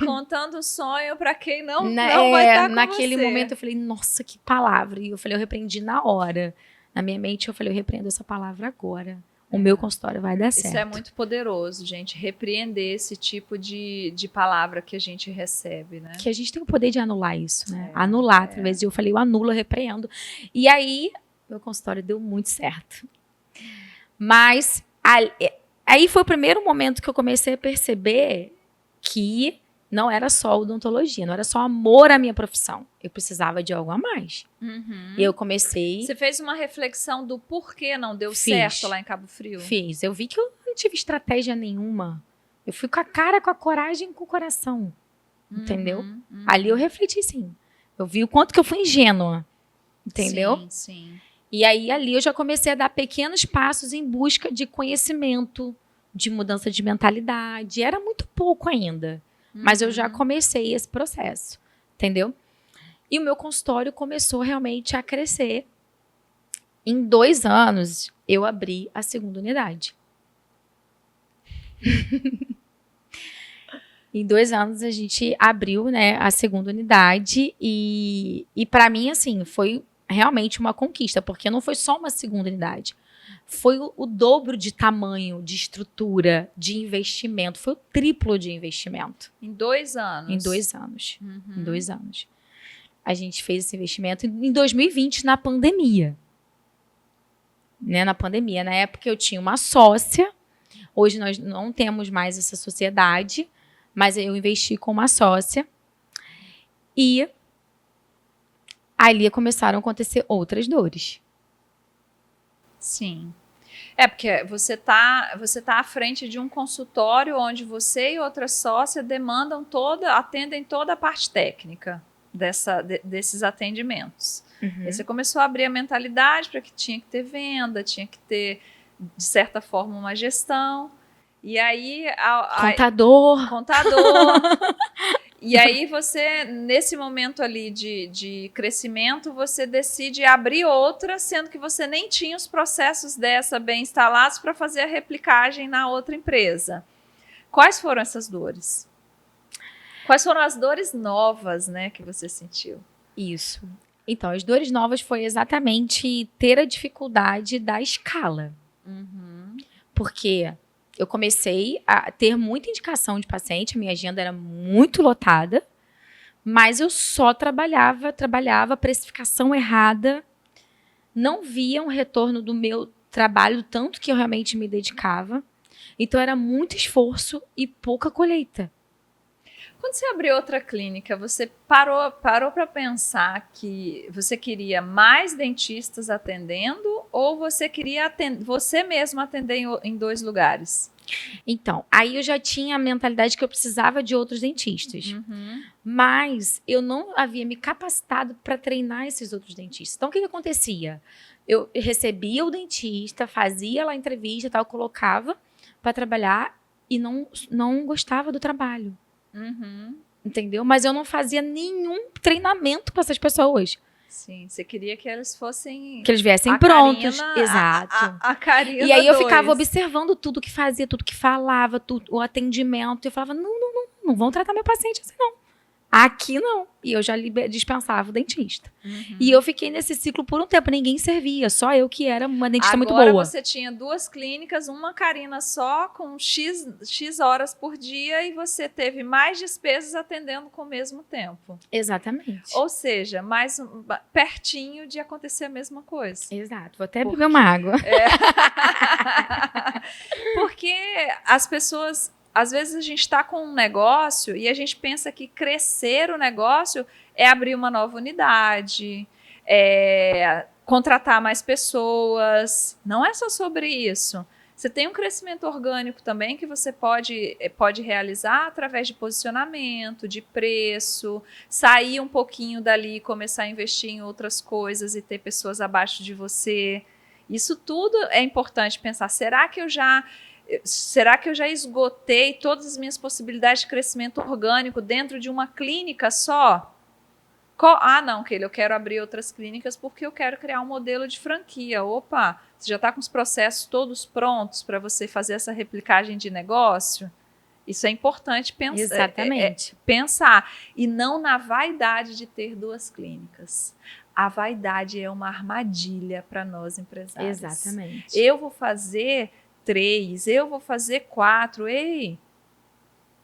contando o sonho para quem não vai estar com naquele você. momento, eu falei, nossa, que palavra. E eu falei, eu repreendi na hora. Na minha mente, eu falei, eu repreendo essa palavra agora. O meu consultório vai dar certo. Isso é muito poderoso, gente. Repreender esse tipo de palavra que a gente recebe, né? Que a gente tem o poder de anular isso, né? Anular, através de eu falei, eu anulo, eu repreendo. E aí, meu consultório deu muito certo. Mas, aí foi o primeiro momento que eu comecei a perceber que não era só odontologia, não era só amor à minha profissão. Eu precisava de algo a mais. E eu comecei... Você fez uma reflexão do porquê não deu certo lá em Cabo Frio? Fiz. Eu vi que eu não tive estratégia nenhuma. Eu fui com a cara, com a coragem, com o coração. Entendeu? Ali eu refleti, sim. Eu vi o quanto que eu fui ingênua. Entendeu? Sim, sim. E aí, ali, eu já comecei a dar pequenos passos em busca de conhecimento, de mudança de mentalidade. Era muito pouco ainda. Mas eu já comecei esse processo, entendeu? E o meu consultório começou realmente a crescer. Em 2 anos, eu abri a segunda unidade. Em 2 anos, a gente abriu, né, a segunda unidade. E para mim, assim, foi realmente uma conquista. Porque não foi só uma segunda unidade. Foi o dobro de tamanho, de estrutura, de investimento. Foi o triplo de investimento. Em 2 anos? Em 2 anos. Em 2 anos. A gente fez esse investimento em 2020, na pandemia. Né, na pandemia. Na época, eu tinha uma sócia. Hoje, nós não temos mais essa sociedade. Mas eu investi com uma sócia. E ali começaram a acontecer outras dores. Sim. Porque você tá à frente de um consultório onde você e outra sócia atendem toda a parte técnica desses atendimentos. Aí você começou a abrir a mentalidade para que tinha que ter venda, tinha que ter, de certa forma, uma gestão. E aí... Contador. E aí você, nesse momento ali de crescimento, você decide abrir outra, sendo que você nem tinha os processos dessa bem instalados para fazer a replicagem na outra empresa. Quais foram essas dores? Quais foram as dores novas, né, que você sentiu? Isso. Então, as dores novas foi exatamente ter a dificuldade da escala. Porque eu comecei a ter muita indicação de paciente, a minha agenda era muito lotada, mas eu só trabalhava, precificação errada, não via um retorno do meu trabalho, do tanto que eu realmente me dedicava. Então, era muito esforço e pouca colheita. Quando você abriu outra clínica, você parou para pensar que você queria mais dentistas atendendo ou você queria você mesmo atender em 2 lugares? Então, aí eu já tinha a mentalidade que eu precisava de outros dentistas. Mas eu não havia me capacitado para treinar esses outros dentistas. Então, o que acontecia? Eu recebia o dentista, fazia lá a entrevista, tal, colocava para trabalhar e não gostava do trabalho. Entendeu? Mas eu não fazia nenhum treinamento para essas pessoas. Sim, você queria que eles fossem... Que eles viessem prontos. Exato. A Karina E aí eu 2. ficava observando tudo que fazia, tudo que falava, o atendimento. E eu falava, não vão tratar meu paciente assim, não. Aqui não. E eu já dispensava o dentista. E eu fiquei nesse ciclo por um tempo. Ninguém servia, só eu que era uma dentista muito boa. Agora você tinha 2 clínicas, uma Karina só, com X horas por dia, e você teve mais despesas atendendo com o mesmo tempo. Exatamente. Ou seja, pertinho de acontecer a mesma coisa. Exato. Vou até beber uma água. Porque as pessoas... Às vezes a gente está com um negócio e a gente pensa que crescer o negócio é abrir uma nova unidade, contratar mais pessoas. Não é só sobre isso. Você tem um crescimento orgânico também que você pode realizar através de posicionamento, de preço, sair um pouquinho dali e começar a investir em outras coisas e ter pessoas abaixo de você. Isso tudo é importante pensar. Será que eu já esgotei todas as minhas possibilidades de crescimento orgânico dentro de uma clínica só? Não, Keila, eu quero abrir outras clínicas porque eu quero criar um modelo de franquia. Opa, você já está com os processos todos prontos para você fazer essa replicagem de negócio? Isso é importante pensar. E não na vaidade de ter 2 clínicas. A vaidade é uma armadilha para nós empresários. Exatamente. Eu vou fazer 3, eu vou fazer 4. Ei,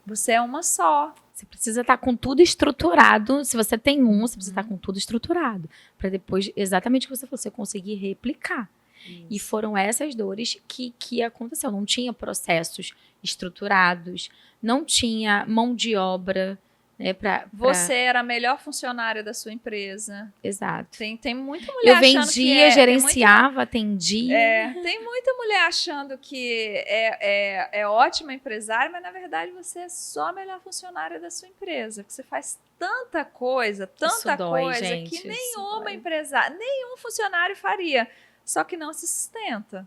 você é uma só. Você precisa estar com tudo estruturado. Se você tem você precisa estar com tudo estruturado. Para depois, exatamente o que você conseguir replicar. Isso. E foram essas dores que aconteceu. Não tinha processos estruturados, não tinha mão de obra. Né, Você era a melhor funcionária da sua empresa. Exato. Tem muita mulher achando que... Eu vendia, gerenciava, atendia. Tem muita mulher achando que é ótima empresária, mas na verdade você é só a melhor funcionária da sua empresa. Porque você faz tanta coisa, gente, que nenhuma empresária, nenhum funcionário faria. Só que não se sustenta.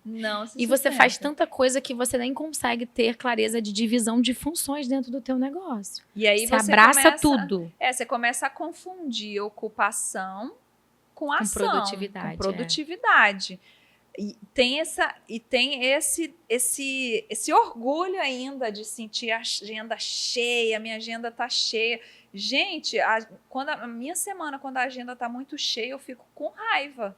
Não se sustenta. E você faz tanta coisa que você nem consegue ter clareza de divisão de funções dentro do teu negócio. E aí você abraça tudo. Você começa a confundir ocupação com ação. Produtividade. Com produtividade. E tem esse orgulho ainda de sentir a agenda cheia, minha agenda tá cheia. Gente, quando a agenda tá muito cheia, eu fico com raiva.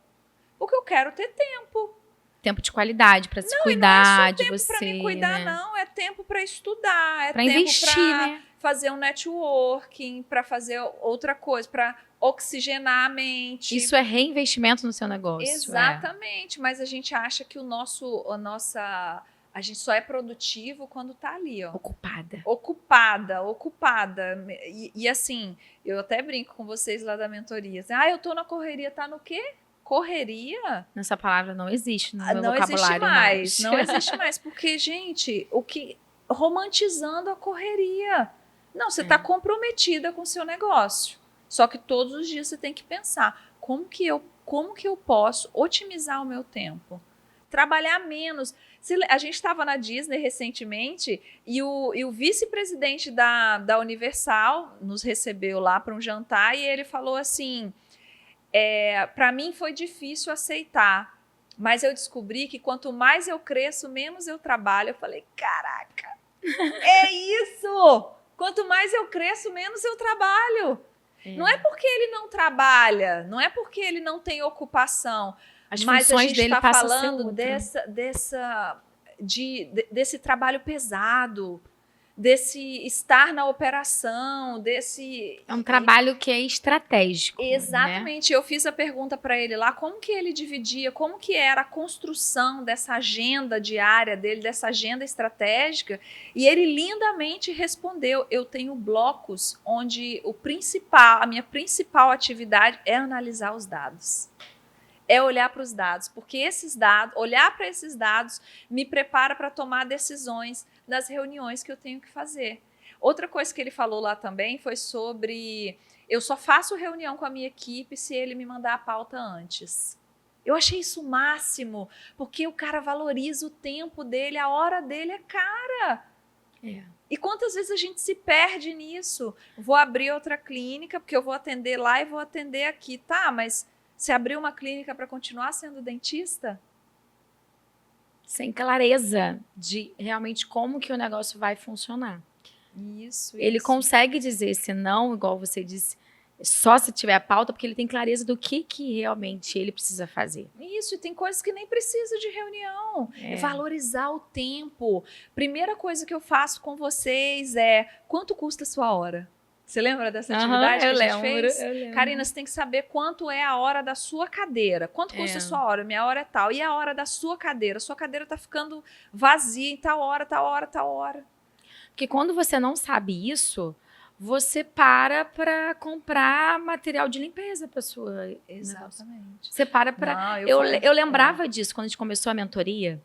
Porque eu quero ter tempo. Tempo de qualidade para se cuidar de você. Não é só tempo para me cuidar, né? Não. É tempo para estudar. É pra tempo investir, para fazer um networking, para fazer outra coisa, para oxigenar a mente. Isso é reinvestimento no seu negócio. Exatamente. Mas a gente acha que a gente só é produtivo quando está ali, ó. Ocupada. E assim, eu até brinco com vocês lá da mentoria. Eu tô na correria, tá no quê? Correria? Essa palavra não existe no meu Não existe vocabulário mais. Não existe mais. Porque, gente, romantizando a correria. Não, você está comprometida com o seu negócio. Só que todos os dias você tem que pensar, como que eu posso otimizar o meu tempo? Trabalhar menos. A gente estava na Disney recentemente e o vice-presidente da Universal nos recebeu lá para um jantar e ele falou assim, para mim foi difícil aceitar, mas eu descobri que quanto mais eu cresço, menos eu trabalho. Eu falei, caraca, é isso! Quanto mais eu cresço, menos eu trabalho. Não é porque ele não trabalha, não é porque ele não tem ocupação, mas a gente está falando desse trabalho pesado, desse estar na operação, É um trabalho que é estratégico. Exatamente. Né? Eu fiz a pergunta para ele lá, como que ele dividia, como que era a construção dessa agenda diária dele, dessa agenda estratégica, e ele lindamente respondeu, eu tenho blocos onde a minha principal atividade é analisar os dados. É olhar para os dados, porque olhar para esses dados me prepara para tomar decisões nas reuniões que eu tenho que fazer. Outra coisa que ele falou lá também foi sobre eu só faço reunião com a minha equipe se ele me mandar a pauta antes. Eu achei isso o máximo, porque o cara valoriza o tempo dele, a hora dele é cara. E quantas vezes a gente se perde nisso? Vou abrir outra clínica, porque eu vou atender lá e vou atender aqui. Tá, mas você abriu uma clínica para continuar sendo dentista? Sem clareza de realmente como que o negócio vai funcionar. Isso. Ele consegue dizer esse não, igual você disse, só se tiver a pauta, porque ele tem clareza do que realmente ele precisa fazer. Isso, e tem coisas que nem precisa de reunião. É valorizar o tempo. Primeira coisa que eu faço com vocês é, quanto custa a sua hora? Você lembra dessa atividade que a gente fez? Eu lembro. Karina, você tem que saber quanto é a hora da sua cadeira. Quanto custa a sua hora? Minha hora é tal. E a hora da sua cadeira? Sua cadeira está ficando vazia em tal hora, tal hora, tal hora. Porque quando você não sabe isso, você para comprar material de limpeza para sua... Exatamente. Você para para... Eu lembrava disso quando a gente começou a mentoria.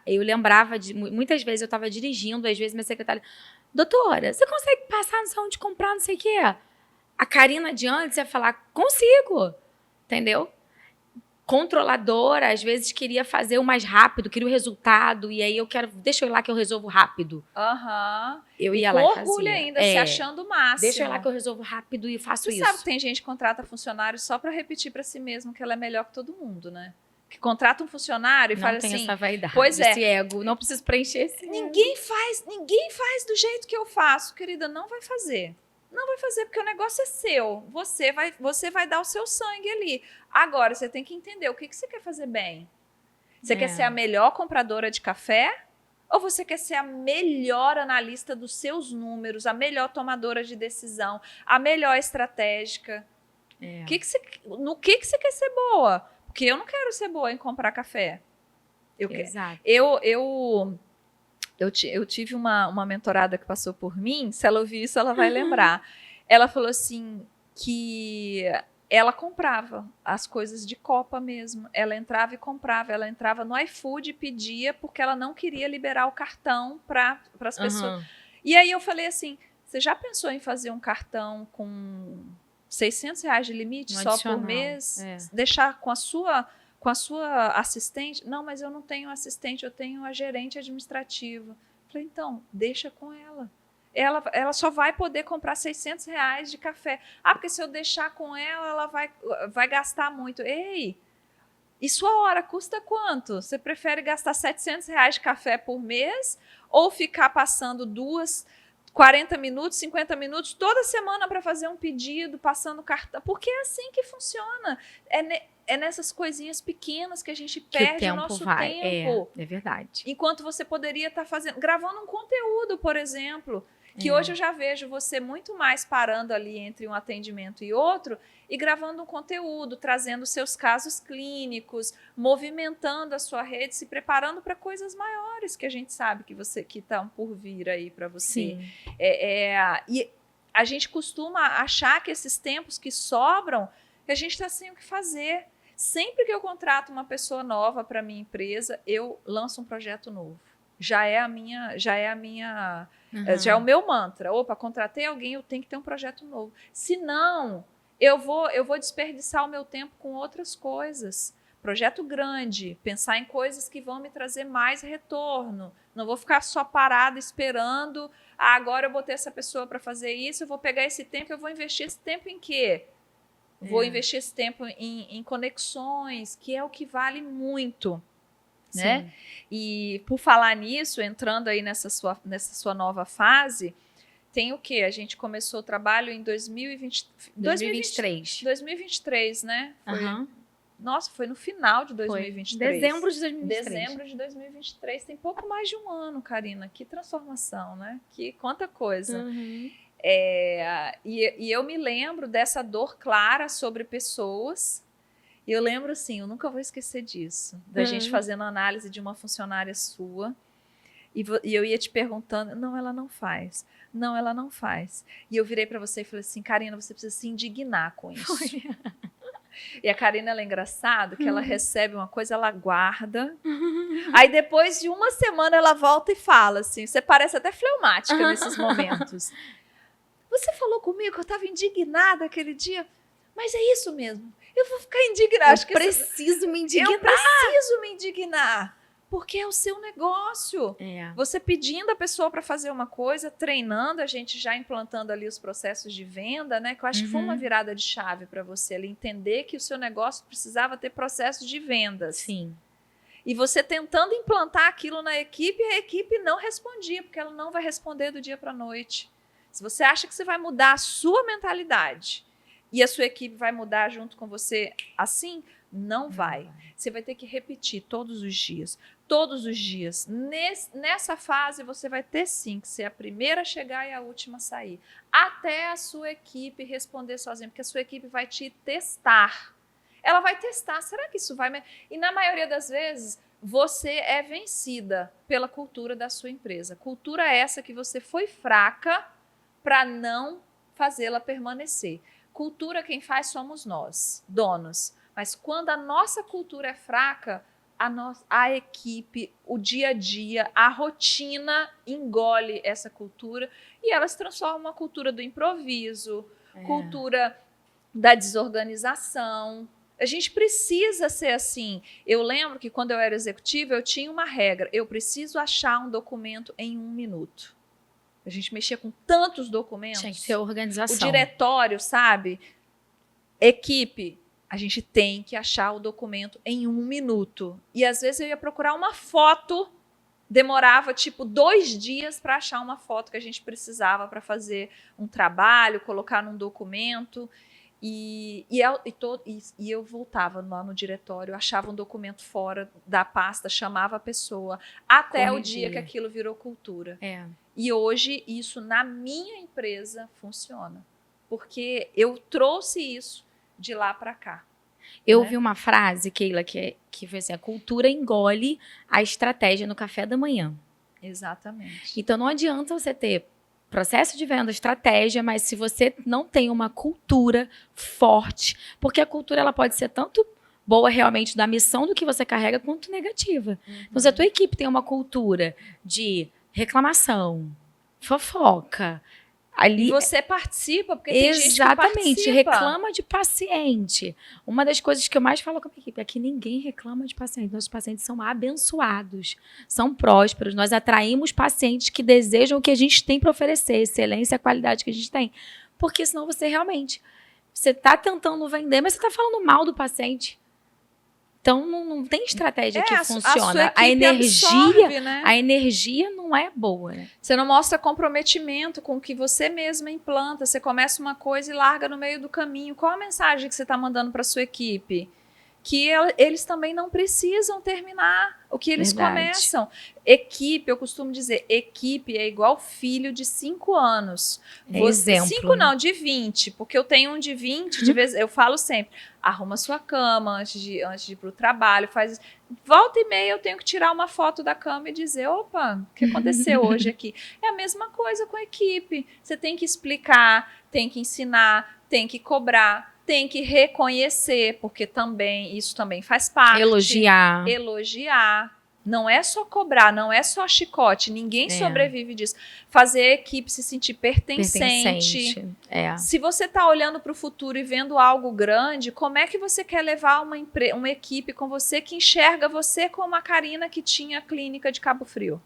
Eu lembrava de... Muitas vezes eu estava dirigindo, às vezes minha secretária... Doutora, você consegue passar não sei onde comprar, não sei o quê? A Karina de antes ia falar, consigo. Entendeu? Controladora, às vezes queria fazer o mais rápido, queria o resultado, e aí deixa eu ir lá que eu resolvo rápido. Eu ia lá e fazia. Orgulho ainda, se achando o máximo. Deixa eu ir lá que eu resolvo rápido e faço isso. Você sabe que tem gente que contrata funcionário só para repetir para si mesmo que ela é melhor que todo mundo, né? Que contrata um funcionário e fala assim... Não tem essa vaidade, pois esse ego, não preciso preencher esse ninguém faz do jeito que eu faço. Querida, não vai fazer. Não vai fazer, porque o negócio é seu. Você vai dar o seu sangue ali. Agora, você tem que entender o que você quer fazer bem. Você quer ser a melhor compradora de café? Ou você quer ser a melhor analista dos seus números, a melhor tomadora de decisão, a melhor estratégica? No que você quer ser boa? Porque eu não quero ser boa em comprar café. Exato. Eu tive uma mentorada que passou por mim, se ela ouvir isso, ela vai lembrar. Ela falou assim, que ela comprava as coisas de copa mesmo. Ela entrava e comprava. Ela entrava no iFood e pedia, porque ela não queria liberar o cartão para as pessoas. E aí eu falei assim, você já pensou em fazer um cartão com R$600 de limite só por mês? Deixar com a sua assistente? Não, mas eu não tenho assistente, eu tenho a gerente administrativa. Falei, então, deixa com ela. Ela só vai poder comprar R$600 de café. Porque se eu deixar com ela vai gastar muito. Ei, e sua hora custa quanto? Você prefere gastar R$700 de café por mês ou ficar passando 40 minutos, 50 minutos, toda semana para fazer um pedido, passando cartão? Porque é assim que funciona. É nessas coisinhas pequenas que a gente perde o nosso tempo. É verdade. Enquanto você poderia estar gravando um conteúdo, por exemplo, que hoje eu já vejo você muito mais parando ali entre um atendimento e outro e gravando um conteúdo, trazendo seus casos clínicos, movimentando a sua rede, se preparando para coisas maiores que a gente sabe que estão por vir aí para você. Sim. E a gente costuma achar que esses tempos que sobram, que a gente está sem o que fazer. Sempre que eu contrato uma pessoa nova para minha empresa, eu lanço um projeto novo. Já é o meu mantra. Opa, contratei alguém, eu tenho que ter um projeto novo. Senão, eu vou desperdiçar o meu tempo com outras coisas. Projeto grande, pensar em coisas que vão me trazer mais retorno. Não vou ficar só parada esperando. Agora eu botei essa pessoa para fazer isso, eu vou pegar esse tempo, eu vou investir esse tempo em quê? Vou investir esse tempo em conexões, que é o que vale muito. Né? E por falar nisso, entrando aí nessa sua nova fase, tem o quê? A gente começou o trabalho em 2023, né? Nossa, foi no final de 2023. Dezembro de 2023. Dezembro de 2023. Tem pouco mais de um ano, Karina. Que transformação, né? Que quanta coisa. E eu me lembro dessa dor clara sobre pessoas. E eu lembro assim, eu nunca vou esquecer disso. Da gente fazendo análise de uma funcionária sua. E eu ia te perguntando, não, ela não faz. Não, ela não faz. E eu virei para você e falei assim, Karina, você precisa se indignar com isso. E a Karina, ela é engraçada, que ela recebe uma coisa, ela guarda. Aí depois de uma semana ela volta e fala assim, você parece até fleumática nesses momentos. Você falou comigo que eu estava indignada aquele dia, mas é isso mesmo. Eu vou ficar indignada. Eu preciso me indignar. Porque é o seu negócio. Você pedindo a pessoa para fazer uma coisa, treinando, a gente já implantando ali os processos de venda, né? Que eu acho que foi uma virada de chave para você ali, entender que o seu negócio precisava ter processos de vendas. Sim. E você tentando implantar aquilo na equipe, a equipe não respondia, porque ela não vai responder do dia para a noite. Se você acha que você vai mudar a sua mentalidade e a sua equipe vai mudar junto com você assim, não vai. Você vai ter que repetir todos os dias. Todos os dias. Nessa fase, você vai ter sim que ser a primeira a chegar e a última a sair. Até a sua equipe responder sozinha, porque a sua equipe vai te testar. Ela vai testar. Será que isso vai... E na maioria das vezes, você é vencida pela cultura da sua empresa. Cultura essa que você foi fraca para não fazê-la permanecer. Cultura quem faz somos nós, donos. Mas quando a nossa cultura é fraca, a equipe, o dia a dia, a rotina engole essa cultura e ela se transforma numa cultura do improviso, cultura da desorganização. A gente precisa ser assim. Eu lembro que quando eu era executiva, eu tinha uma regra. Eu preciso achar um documento em 1 minuto. A gente mexia com tantos documentos. Tinha que ter organização. O diretório, sabe? Equipe. A gente tem que achar o documento em 1 minuto. E às vezes eu ia procurar uma foto, demorava tipo 2 dias para achar uma foto que a gente precisava para fazer um trabalho, colocar num documento. E eu voltava lá no diretório, achava um documento fora da pasta, chamava a pessoa, até o dia que aquilo virou cultura. E hoje isso na minha empresa funciona. Porque eu trouxe isso de lá para cá. Eu ouvi uma frase, Keila, que foi assim, a cultura engole a estratégia no café da manhã. Exatamente. Então não adianta você ter processo de venda, estratégia, mas se você não tem uma cultura forte, porque a cultura ela pode ser tanto boa realmente da missão do que você carrega, quanto negativa. Então se a tua equipe tem uma cultura de reclamação, fofoca, ali, e você participa, porque tem gente que participa. Exatamente, reclama de paciente. Uma das coisas que eu mais falo com a minha equipe é que ninguém reclama de paciente. Nossos pacientes são abençoados, são prósperos. Nós atraímos pacientes que desejam o que a gente tem para oferecer, excelência e a qualidade que a gente tem. Porque senão você realmente, você está tentando vender, mas você está falando mal do paciente. Então, não tem estratégia que funciona. A energia, absorve, né? A energia não é boa. Né? Você não mostra comprometimento com o que você mesma implanta. Você começa uma coisa e larga no meio do caminho. Qual a mensagem que você está mandando para a sua equipe? Que eles também não precisam terminar o que eles começam. Equipe, eu costumo dizer, equipe é igual filho de 5 anos. Exemplo. 5 não, de 20, porque eu tenho um de 20, de vez, eu falo sempre, arruma sua cama antes de ir para o trabalho, faz volta e meia eu tenho que tirar uma foto da cama e dizer, opa, o que aconteceu hoje aqui? É a mesma coisa com a equipe. Você tem que explicar, tem que ensinar, tem que cobrar, tem que reconhecer, porque também isso também faz parte. Elogiar. Não é só cobrar, não é só chicote. Ninguém sobrevive disso. Fazer a equipe se sentir pertencente. Se você está olhando para o futuro e vendo algo grande, como é que você quer levar uma equipe com você que enxerga você como a Karina que tinha a clínica de Cabo Frio?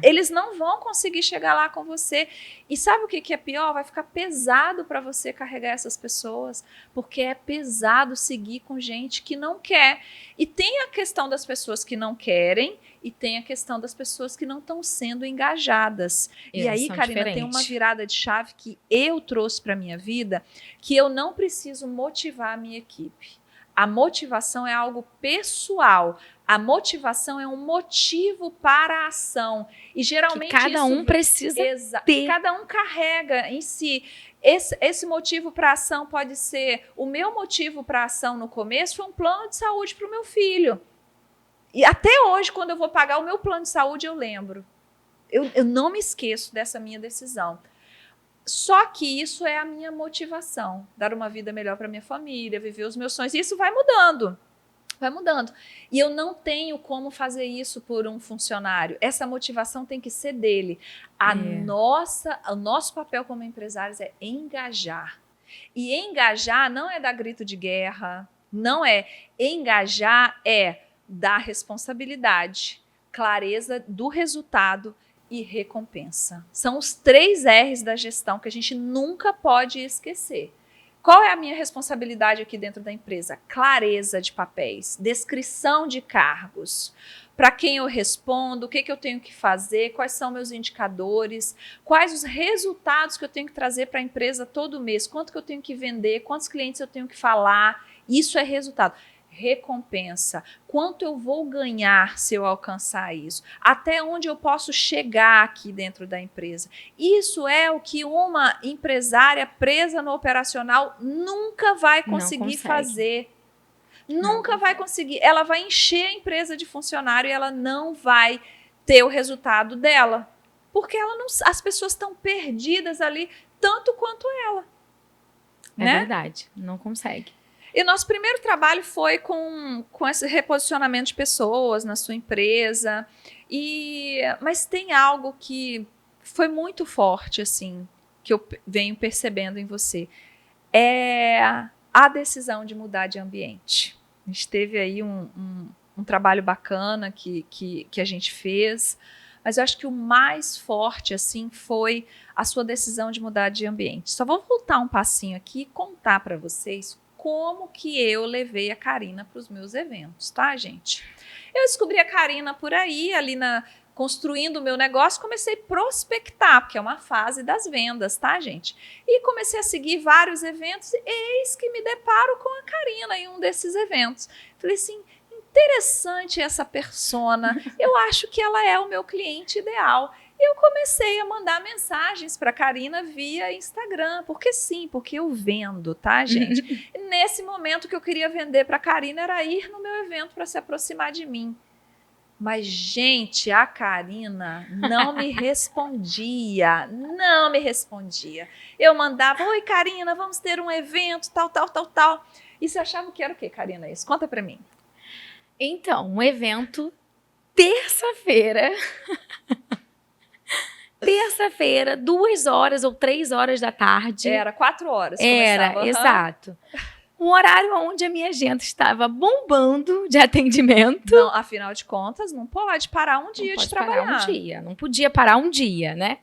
Eles não vão conseguir chegar lá com você. E sabe o que é pior? Vai ficar pesado para você carregar essas pessoas, porque é pesado seguir com gente que não quer. E tem a questão das pessoas que não querem e tem a questão das pessoas que não estão sendo engajadas. E aí, Karina, tem uma virada de chave que eu trouxe para minha vida, que eu não preciso motivar a minha equipe. A motivação é algo pessoal. A motivação é um motivo para a ação. E geralmente que cada um precisa ter. Cada um carrega em si. Esse motivo para a ação pode ser... O meu motivo para a ação no começo foi um plano de saúde para o meu filho. E até hoje, quando eu vou pagar o meu plano de saúde, eu lembro. Eu não me esqueço dessa minha decisão. Só que isso é a minha motivação. Dar uma vida melhor para minha família, viver os meus sonhos. E isso vai mudando. Vai mudando. E eu não tenho como fazer isso por um funcionário. Essa motivação tem que ser dele. O nosso papel como empresários é engajar. E engajar não é dar grito de guerra, não é. Engajar é dar responsabilidade, clareza do resultado e recompensa. São os 3 R's da gestão que a gente nunca pode esquecer. Qual é a minha responsabilidade aqui dentro da empresa? Clareza de papéis, descrição de cargos, para quem eu respondo, o que eu tenho que fazer, quais são meus indicadores, quais os resultados que eu tenho que trazer para a empresa todo mês, quanto que eu tenho que vender, quantos clientes eu tenho que falar, isso é resultado. Recompensa, quanto eu vou ganhar se eu alcançar isso, até onde eu posso chegar aqui dentro da empresa. Isso é o que uma empresária presa no operacional nunca vai conseguir fazer. Nunca vai conseguir. Ela vai encher a empresa de funcionário e ela não vai ter o resultado dela, porque as pessoas estão perdidas ali tanto quanto ela. É verdade, não consegue. E nosso primeiro trabalho foi com esse reposicionamento de pessoas na sua empresa. Mas tem algo que foi muito forte, assim, que eu venho percebendo em você. É a decisão de mudar de ambiente. A gente teve aí um trabalho bacana que a gente fez, mas eu acho que o mais forte, assim, foi a sua decisão de mudar de ambiente. Só vou voltar um passinho aqui e contar para vocês como que eu levei a Karina para os meus eventos, tá, gente? Eu descobri a Karina por aí, construindo o meu negócio, comecei a prospectar, porque é uma fase das vendas, tá, gente? E comecei a seguir vários eventos, e eis que me deparo com a Karina em um desses eventos. Falei assim, interessante essa persona, eu acho que ela é o meu cliente ideal. Eu comecei a mandar mensagens para a Karina via Instagram, porque eu vendo, tá, gente? Nesse momento que eu queria vender para a Karina era ir no meu evento para se aproximar de mim. Mas, gente, a Karina não me respondia, Eu mandava, oi, Karina, vamos ter um evento, tal. E você achava que era o quê, Karina, isso? Conta para mim. Então, um evento terça-feira... Terça-feira, 2 horas ou 3 horas da tarde. Era 4 horas. Era, exato. Um horário onde a minha agenda estava bombando de atendimento. Não, afinal de contas, não pode parar um dia de trabalhar. Não podia parar um dia, né?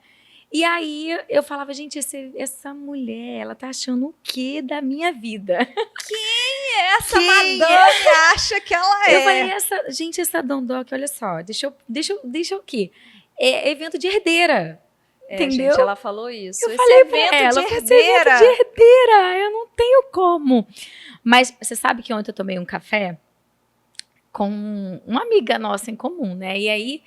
E aí eu falava, gente, essa mulher, ela tá achando o quê da minha vida? Quem é essa madame acha que ela é? Eu falei, essa Dondoc, olha só, deixa eu aqui. É evento de herdeira, entendeu? Gente, ela falou isso. Eu falei pra ela, esse evento de herdeira, eu não tenho como. Mas você sabe que ontem eu tomei um café com uma amiga nossa em comum, né? E aí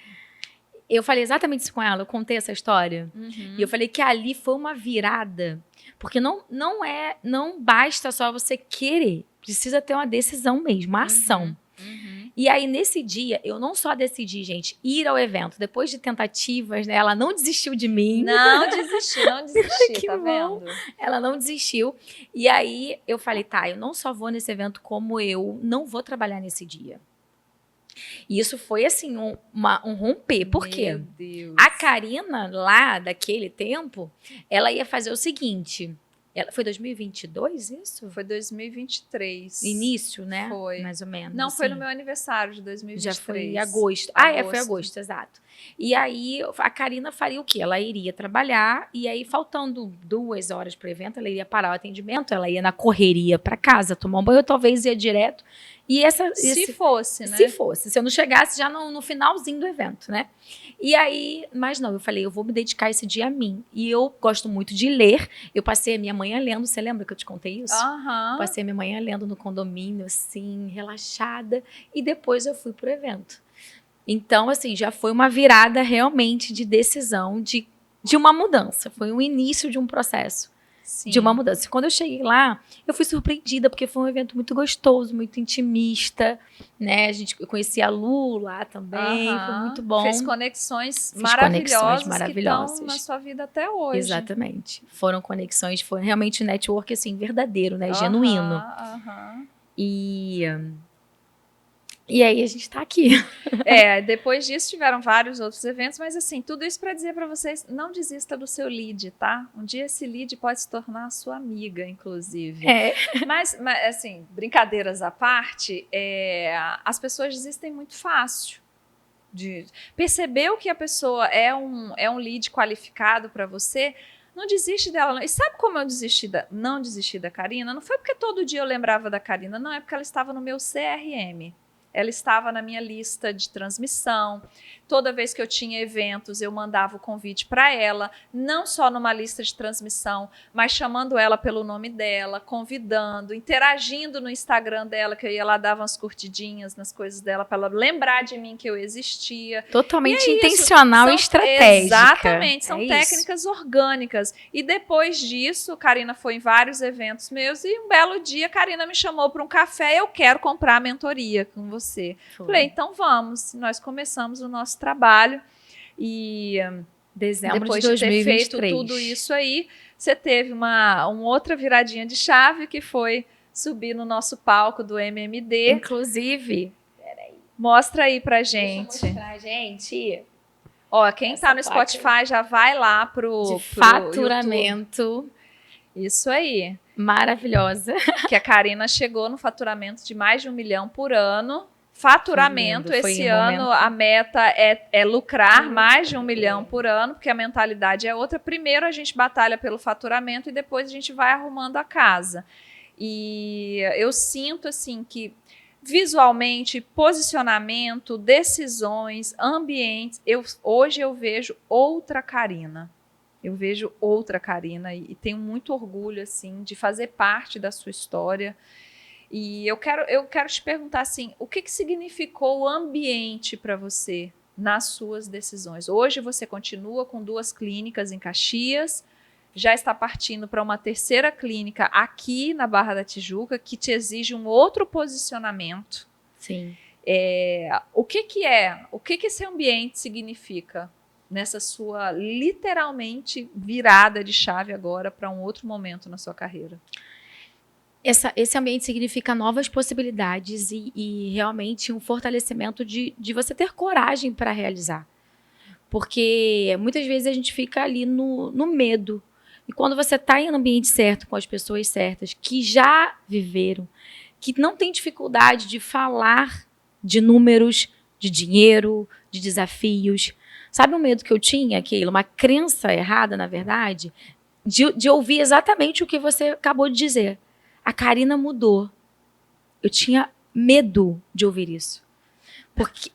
eu falei exatamente isso com ela, eu contei essa história. E eu falei que ali foi uma virada, porque não basta só você querer, precisa ter uma decisão mesmo, uma ação. E aí, nesse dia, eu não só decidi, gente, ir ao evento. Depois de tentativas, né? Ela não desistiu de mim. Não desisti, não desisti, Que tá bom. vendo? Ela não desistiu. E aí, eu falei, tá, eu não só vou nesse evento, como eu não vou trabalhar nesse dia. E isso foi, assim, um romper. Por quê? Meu Deus. A Karina, lá daquele tempo, ela ia fazer o seguinte... Foi 2022 isso? Foi 2023. Início, né? Foi. Mais ou menos. Não, foi assim. no meu aniversário de 2023. Já foi em agosto. Foi agosto, exato. E aí, a Karina faria o quê? Ela iria trabalhar e aí, faltando 2 horas para o evento, ela iria parar o atendimento, ela ia na correria para casa, tomar um banho, talvez ia direto. E se fosse, né? Se fosse. Se eu não chegasse já no finalzinho do evento, né? E aí, mas não, eu falei, eu vou me dedicar esse dia a mim. E eu gosto muito de ler. Eu passei a minha manhã lendo, você lembra que eu te contei isso? Aham. Passei a minha manhã lendo no condomínio, assim, relaxada. E depois eu fui pro evento. Então, assim, já foi uma virada realmente de decisão, de uma mudança. Foi o início de um processo. Sim. De uma mudança. Quando eu cheguei lá, eu fui surpreendida, porque foi um evento muito gostoso, muito intimista, né? Eu conheci a Lu lá também, foi muito bom. Fiz conexões maravilhosas que estão na sua vida até hoje. Exatamente. Foram conexões, foi realmente um network, assim, verdadeiro, né? Genuíno. E aí a gente tá aqui. Depois disso tiveram vários outros eventos, mas assim, tudo isso para dizer para vocês, não desista do seu lead, tá? Um dia esse lead pode se tornar sua amiga, inclusive. Mas assim, brincadeiras à parte, as pessoas desistem muito fácil. Percebeu que a pessoa é um lead qualificado para você, não desiste dela. Não. E sabe como eu não desisti da Karina? Não foi porque todo dia eu lembrava da Karina, não, é porque ela estava no meu CRM. Ela estava na minha lista de transmissão. Toda vez que eu tinha eventos, eu mandava o convite para ela, não só numa lista de transmissão, mas chamando ela pelo nome dela, convidando, interagindo no Instagram dela, que eu ia lá, dava umas curtidinhas nas coisas dela, para ela lembrar de mim que eu existia. Totalmente intencional e estratégica. Exatamente, são técnicas orgânicas. E depois disso, Karina foi em vários eventos meus, e um belo dia, Karina me chamou para um café, eu quero comprar a mentoria com você. Falei, então vamos. Nós começamos o nosso trabalho e dezembro depois de 2023. De ter feito tudo isso aí, você teve uma outra viradinha de chave, que foi subir no nosso palco do MMD. Inclusive, peraí, mostra aí pra gente. Deixa eu mostrar, gente. Ó, quem tá no Spotify já vai lá pro faturamento. YouTube. Isso aí. Maravilhosa. Que a Karina chegou no faturamento de mais de 1 milhão por ano. Faturamento, esse ano a meta é lucrar mais de 1 milhão por ano, porque a mentalidade é outra. Primeiro a gente batalha pelo faturamento e depois a gente vai arrumando a casa. E eu sinto assim que visualmente, posicionamento, decisões, ambientes, hoje eu vejo outra Karina. Eu vejo outra Karina e tenho muito orgulho assim de fazer parte da sua história. E eu quero te perguntar assim, o que significou o ambiente para você nas suas decisões? Hoje você continua com 2 clínicas em Caxias, já está partindo para uma 3ª clínica aqui na Barra da Tijuca, que te exige um outro posicionamento. Sim. O que esse ambiente significa nessa sua, literalmente, virada de chave agora para um outro momento na sua carreira? Esse ambiente significa novas possibilidades e realmente um fortalecimento de você ter coragem para realizar. Porque muitas vezes a gente fica ali no medo. E quando você está em um ambiente certo, com as pessoas certas, que já viveram, que não tem dificuldade de falar de números, de dinheiro, de desafios. Sabe o medo que eu tinha, Keila? Uma crença errada, na verdade, de ouvir exatamente o que você acabou de dizer. A Karina mudou. Eu tinha medo de ouvir isso. Porque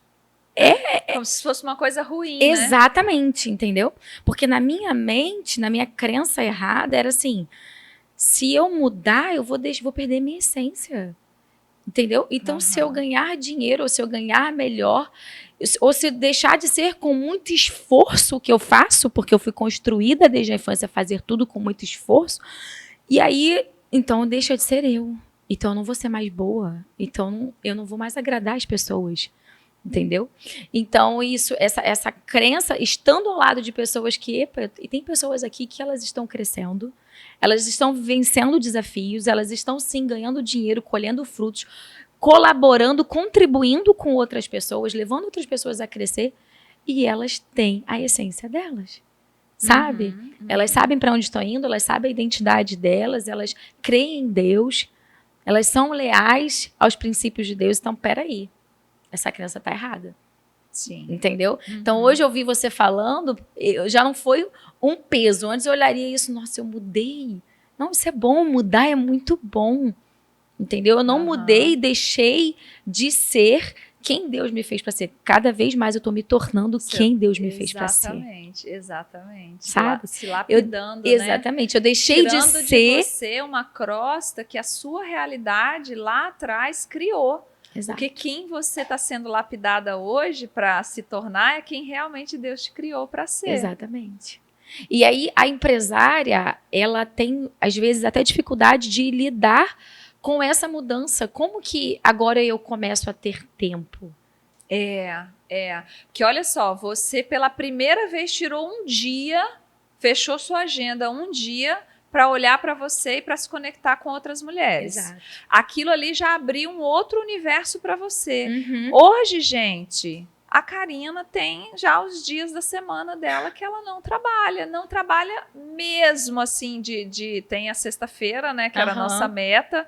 como se fosse uma coisa ruim, exatamente, né? Entendeu? Porque na minha mente, na minha crença errada, era assim, se eu mudar, eu vou perder minha essência. Entendeu? Então, se eu ganhar dinheiro, ou se eu ganhar melhor, ou se deixar de ser com muito esforço o que eu faço, porque eu fui construída desde a infância a fazer tudo com muito esforço, e aí, então, deixa de ser eu. então eu não vou ser mais boa, então eu não vou mais agradar as pessoas. Entendeu? Então, essa crença, estando ao lado de pessoas que, epa, e tem pessoas aqui que elas estão crescendo, elas estão vencendo desafios, elas estão sim ganhando dinheiro, colhendo frutos, colaborando, contribuindo com outras pessoas, levando outras pessoas a crescer, e elas têm a essência delas. Sabe? Elas sabem para onde estão indo, elas sabem a identidade delas, elas creem em Deus, elas são leais aos princípios de Deus. Então, peraí, essa crença tá errada. Sim. Entendeu? Então, hoje eu vi você falando, já não foi um peso. Antes eu olharia isso, nossa, eu mudei. Não, isso é bom, mudar é muito bom. Entendeu? Eu não mudei, deixei de ser quem Deus me fez para ser. Cada vez mais eu tô me tornando quem Deus me fez para ser. Exatamente. Sabe? Se lapidando, né? Exatamente. Eu deixei de ser... de você uma crosta que a sua realidade lá atrás criou. Exato. Porque quem você está sendo lapidada hoje para se tornar é quem realmente Deus te criou para ser. Exatamente. E aí a empresária, ela tem, às vezes, até dificuldade de lidar com essa mudança. Como que agora eu começo a ter tempo? Porque olha só, você pela primeira vez tirou um dia, fechou sua agenda um dia para olhar para você e para se conectar com outras mulheres. Exato. Aquilo ali já abriu um outro universo para você. Hoje, gente, a Karina tem já os dias da semana dela que ela não trabalha mesmo assim, tem a sexta-feira, né, que era a nossa meta.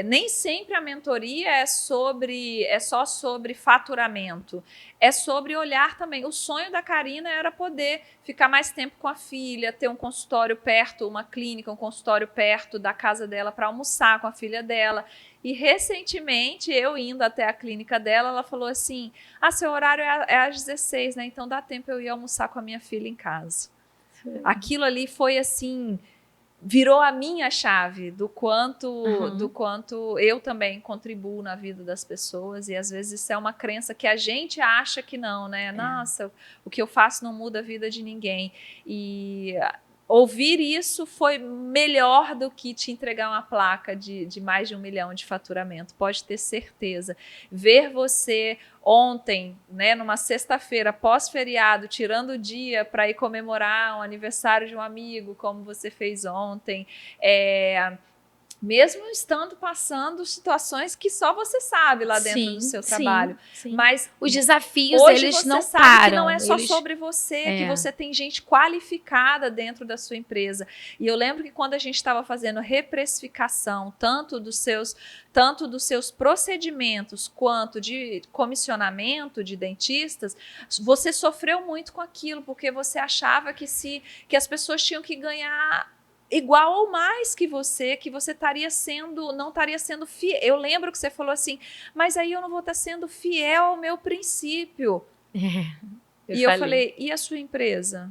Nem sempre a mentoria é só sobre faturamento, é sobre olhar também. O sonho da Karina era poder ficar mais tempo com a filha, ter um consultório perto, uma clínica, um consultório perto da casa dela para almoçar com a filha dela. E recentemente, eu indo até a clínica dela, ela falou assim, seu horário é às 16, né? Então dá tempo eu ir almoçar com a minha filha em casa. Aquilo ali foi assim... virou a minha chave do quanto eu também contribuo na vida das pessoas, e às vezes isso é uma crença que a gente acha que não, né? Nossa, o que eu faço não muda a vida de ninguém. E ouvir isso foi melhor do que te entregar uma placa de mais de 1 milhão de faturamento, pode ter certeza. Ver você ontem, né, numa sexta-feira, pós-feriado, tirando o dia para ir comemorar um aniversário de um amigo, como você fez ontem, mesmo estando passando situações que só você sabe lá dentro do seu trabalho. Sim. Mas os desafios, hoje eles você não sabe param. que não é só sobre você, que você tem gente qualificada dentro da sua empresa. E eu lembro que quando a gente estava fazendo reprecificação, tanto dos seus procedimentos quanto de comissionamento de dentistas, você sofreu muito com aquilo, porque você achava que as pessoas tinham que ganhar igual ou mais que você não estaria sendo fiel. Eu lembro que você falou assim, mas aí eu não vou estar sendo fiel ao meu princípio. Eu falei, e a sua empresa?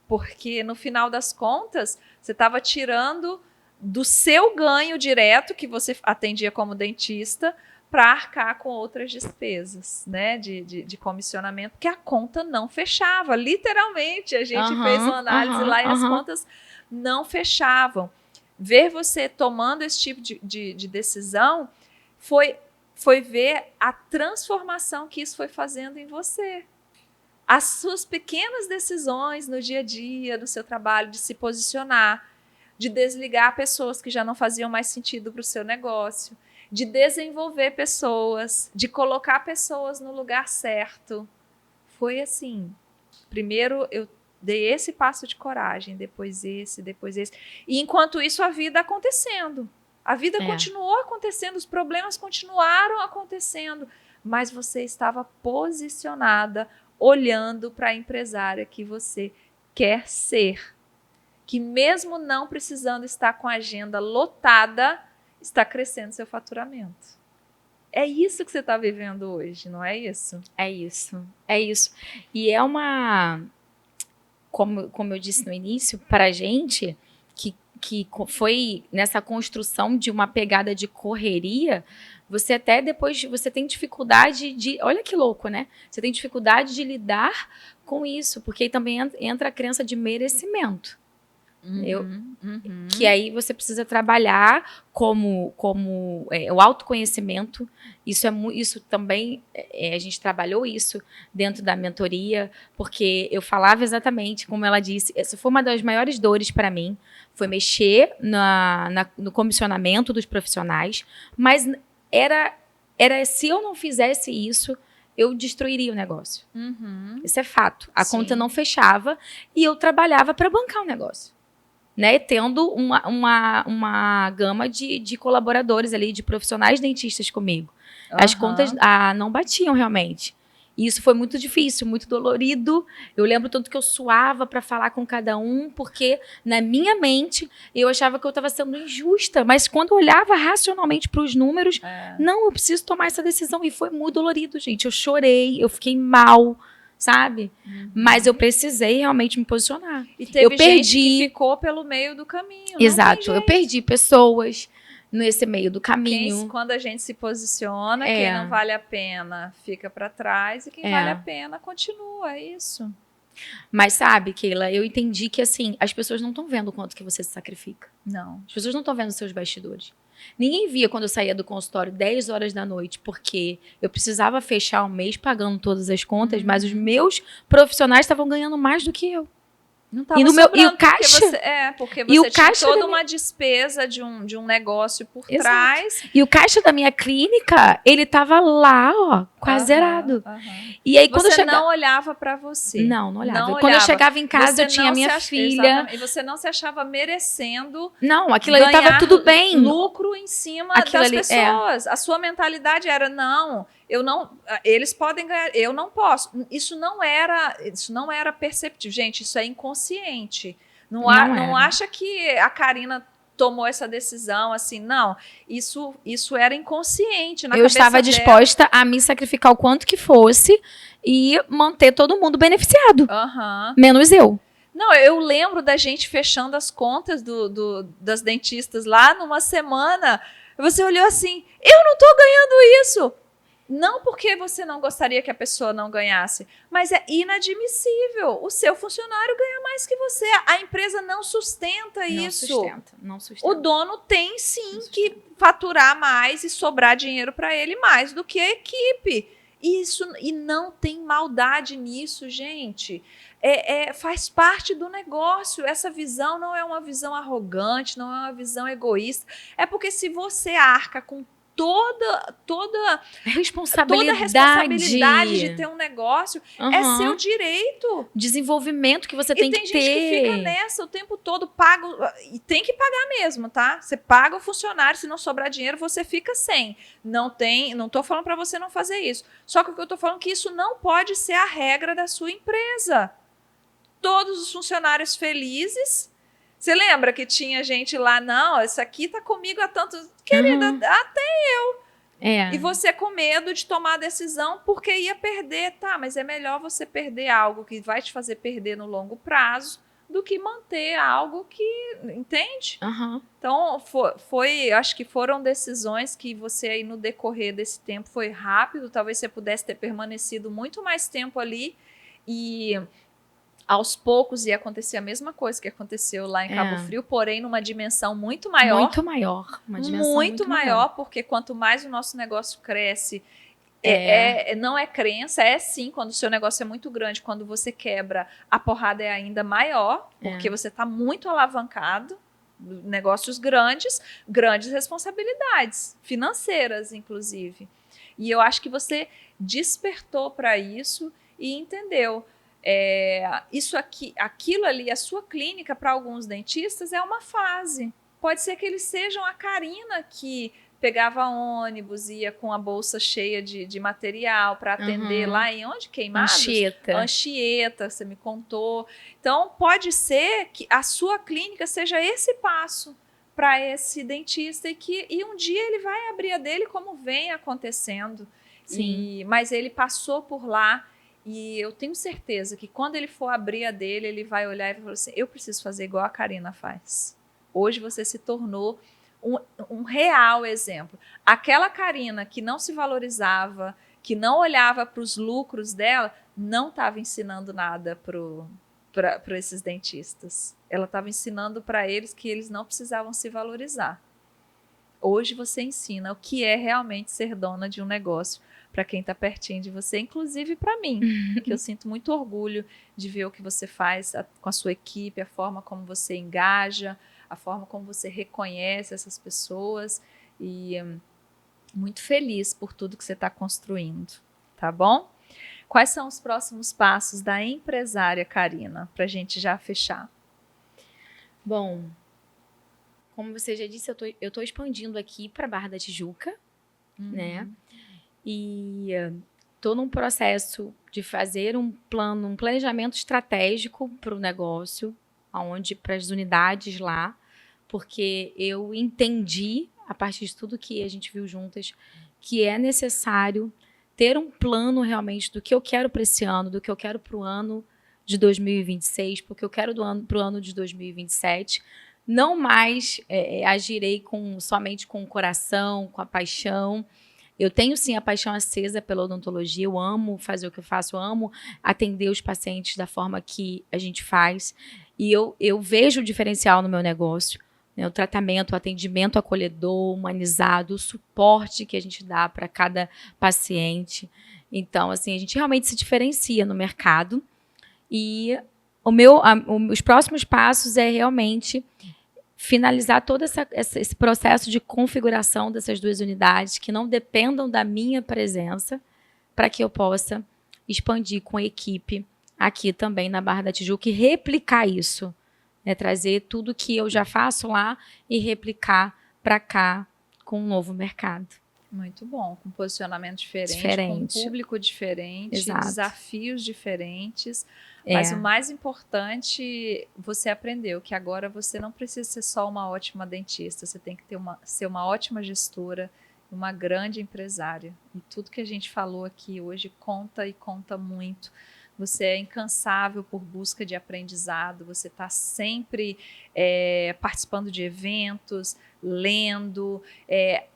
Porque no final das contas, você estava tirando do seu ganho direto, que você atendia como dentista, para arcar com outras despesas, né, de comissionamento, que a conta não fechava. Literalmente, a gente fez uma análise lá e as contas não fechavam. Ver você tomando esse tipo de decisão foi ver a transformação que isso foi fazendo em você. As suas pequenas decisões no dia a dia, no seu trabalho, de se posicionar, de desligar pessoas que já não faziam mais sentido para o seu negócio, de desenvolver pessoas, de colocar pessoas no lugar certo. Foi assim, primeiro eu dei esse passo de coragem, depois esse. E enquanto isso, a vida acontecendo. A vida continuou acontecendo, os problemas continuaram acontecendo, mas você estava posicionada, olhando para a empresária que você quer ser. Que mesmo não precisando estar com a agenda lotada, está crescendo seu faturamento. É isso que você está vivendo hoje, não é isso? É isso. E é uma... Como eu disse no início, para a gente, que foi nessa construção de uma pegada de correria, você até depois, você tem dificuldade de... Olha que louco, né? Você tem dificuldade de lidar com isso, porque aí também entra a crença de merecimento. Que aí você precisa trabalhar como o autoconhecimento. Isso também, a gente trabalhou isso dentro da mentoria, porque eu falava exatamente, como ela disse, essa foi uma das maiores dores para mim, foi mexer no comissionamento dos profissionais, mas era se eu não fizesse isso, eu destruiria o negócio. Isso é fato. A conta não fechava e eu trabalhava para bancar o negócio. Né, tendo uma gama de colaboradores ali, de profissionais dentistas comigo. As contas não batiam realmente. E isso foi muito difícil, muito dolorido. Eu lembro tanto que eu suava para falar com cada um, porque na minha mente eu achava que eu estava sendo injusta. Mas quando eu olhava racionalmente para os números, não, eu preciso tomar essa decisão. E foi muito dolorido, gente. Eu chorei, eu fiquei mal, sabe? Mas eu precisei realmente me posicionar. E teve gente que ficou pelo meio do caminho. Exato, eu perdi pessoas nesse meio do caminho. Quando a gente se posiciona, quem não vale a pena fica para trás e quem vale a pena continua, é isso. Mas sabe, Keila, eu entendi que assim, as pessoas não estão vendo o quanto que você se sacrifica. Não. As pessoas não estão vendo os seus bastidores. Ninguém via quando eu saía do consultório 10 horas da noite, porque eu precisava fechar o mês pagando todas as contas, mas os meus profissionais estavam ganhando mais do que eu. Não tava e o caixa porque você tinha toda uma despesa de um negócio por trás. E o caixa da minha clínica, ele tava lá, ó, quase zerado. E aí quando você não olhava para você. Não olhava. Quando eu chegava em casa, eu tinha minha filha. E você não se achava merecendo. Não, aquilo ali tava tudo bem. Lucro em cima das pessoas. A sua mentalidade era não. Eles podem ganhar, eu não posso. Isso não era perceptível. Gente, isso é inconsciente. Não acha que a Karina tomou essa decisão assim, não. Isso era inconsciente na cabeça dela. Eu estava disposta a me sacrificar o quanto que fosse e manter todo mundo beneficiado. Menos eu. Não, eu lembro da gente fechando as contas das dentistas lá numa semana. Você olhou assim, eu não tô ganhando isso. Não porque você não gostaria que a pessoa não ganhasse, mas é inadmissível. O seu funcionário ganha mais que você. A empresa não sustenta isso. Não sustenta. O dono tem sim que faturar mais e sobrar dinheiro para ele mais do que a equipe. E não tem maldade nisso, gente. Faz parte do negócio. Essa visão não é uma visão arrogante, não é uma visão egoísta. É porque se você arca com toda responsabilidade de ter um negócio, é seu direito. Desenvolvimento que você tem que ter. E tem gente que fica nessa o tempo todo, paga, e tem que pagar mesmo, tá? Você paga o funcionário, se não sobrar dinheiro, você fica sem. Não tô falando para você não fazer isso. Só que o que eu tô falando é que isso não pode ser a regra da sua empresa. Todos os funcionários felizes. Você lembra que tinha gente lá, não, isso aqui tá comigo há tanto... Querida, até eu. E você com medo de tomar a decisão porque ia perder. Tá, mas é melhor você perder algo que vai te fazer perder no longo prazo do que manter algo que... Entende? Então, acho que foram decisões que você aí no decorrer desse tempo foi rápido. Talvez você pudesse ter permanecido muito mais tempo ali e... Aos poucos ia acontecer a mesma coisa que aconteceu lá em Cabo Frio, porém numa dimensão muito maior. Muito maior. Uma dimensão muito maior, porque quanto mais o nosso negócio cresce, não é crença, é sim, quando o seu negócio é muito grande, quando você quebra, a porrada é ainda maior, porque você está muito alavancado, negócios grandes responsabilidades, financeiras, inclusive. E eu acho que você despertou para isso e entendeu. Aquilo ali, a sua clínica para alguns dentistas é uma fase. Pode ser que eles sejam a Karina que pegava ônibus, ia com a bolsa cheia de material para atender lá em onde? Queimados? Anchieta, você me contou. Então, pode ser que a sua clínica seja esse passo para esse dentista e um dia ele vai abrir a dele como vem acontecendo. Mas ele passou por lá. E eu tenho certeza que quando ele for abrir a dele, ele vai olhar e vai falar assim, eu preciso fazer igual a Karina faz. Hoje você se tornou um real exemplo. Aquela Karina que não se valorizava, que não olhava para os lucros dela, não estava ensinando nada para esses dentistas. Ela estava ensinando para eles que eles não precisavam se valorizar. Hoje você ensina o que é realmente ser dona de um negócio para quem está pertinho de você, inclusive para mim, que eu sinto muito orgulho de ver o que você faz com a sua equipe, a forma como você engaja, a forma como você reconhece essas pessoas e muito feliz por tudo que você está construindo, tá bom? Quais são os próximos passos da empresária Karina, para a gente já fechar? Bom, como você já disse, eu tô expandindo aqui para Barra da Tijuca, né? E tô num processo de fazer um planejamento estratégico para o negócio, para as unidades lá, porque eu entendi, a partir de tudo que a gente viu juntas, que é necessário ter um plano realmente do que eu quero para esse ano, do que eu quero para o ano de 2026, porque eu quero para o ano de 2027. Não mais agirei somente com o coração, com a paixão. Eu tenho, sim, a paixão acesa pela odontologia. Eu amo fazer o que eu faço, eu amo atender os pacientes da forma que a gente faz. E eu vejo o diferencial no meu negócio, né? O tratamento, o atendimento acolhedor, humanizado, o suporte que a gente dá para cada paciente. Então, assim, a gente realmente se diferencia no mercado. E os próximos passos é realmente finalizar todo esse processo de configuração dessas duas unidades que não dependam da minha presença, para que eu possa expandir com a equipe aqui também na Barra da Tijuca e replicar isso, né? Trazer tudo que eu já faço lá e replicar para cá com um novo mercado. Muito bom, com posicionamento diferente. Com um público diferente, Exato. Desafios diferentes. Mas o mais importante, você aprendeu que agora você não precisa ser só uma ótima dentista, você tem que ser uma ótima gestora, uma grande empresária. E tudo que a gente falou aqui hoje conta e conta muito. Você é incansável por busca de aprendizado, você está sempre participando de eventos, lendo,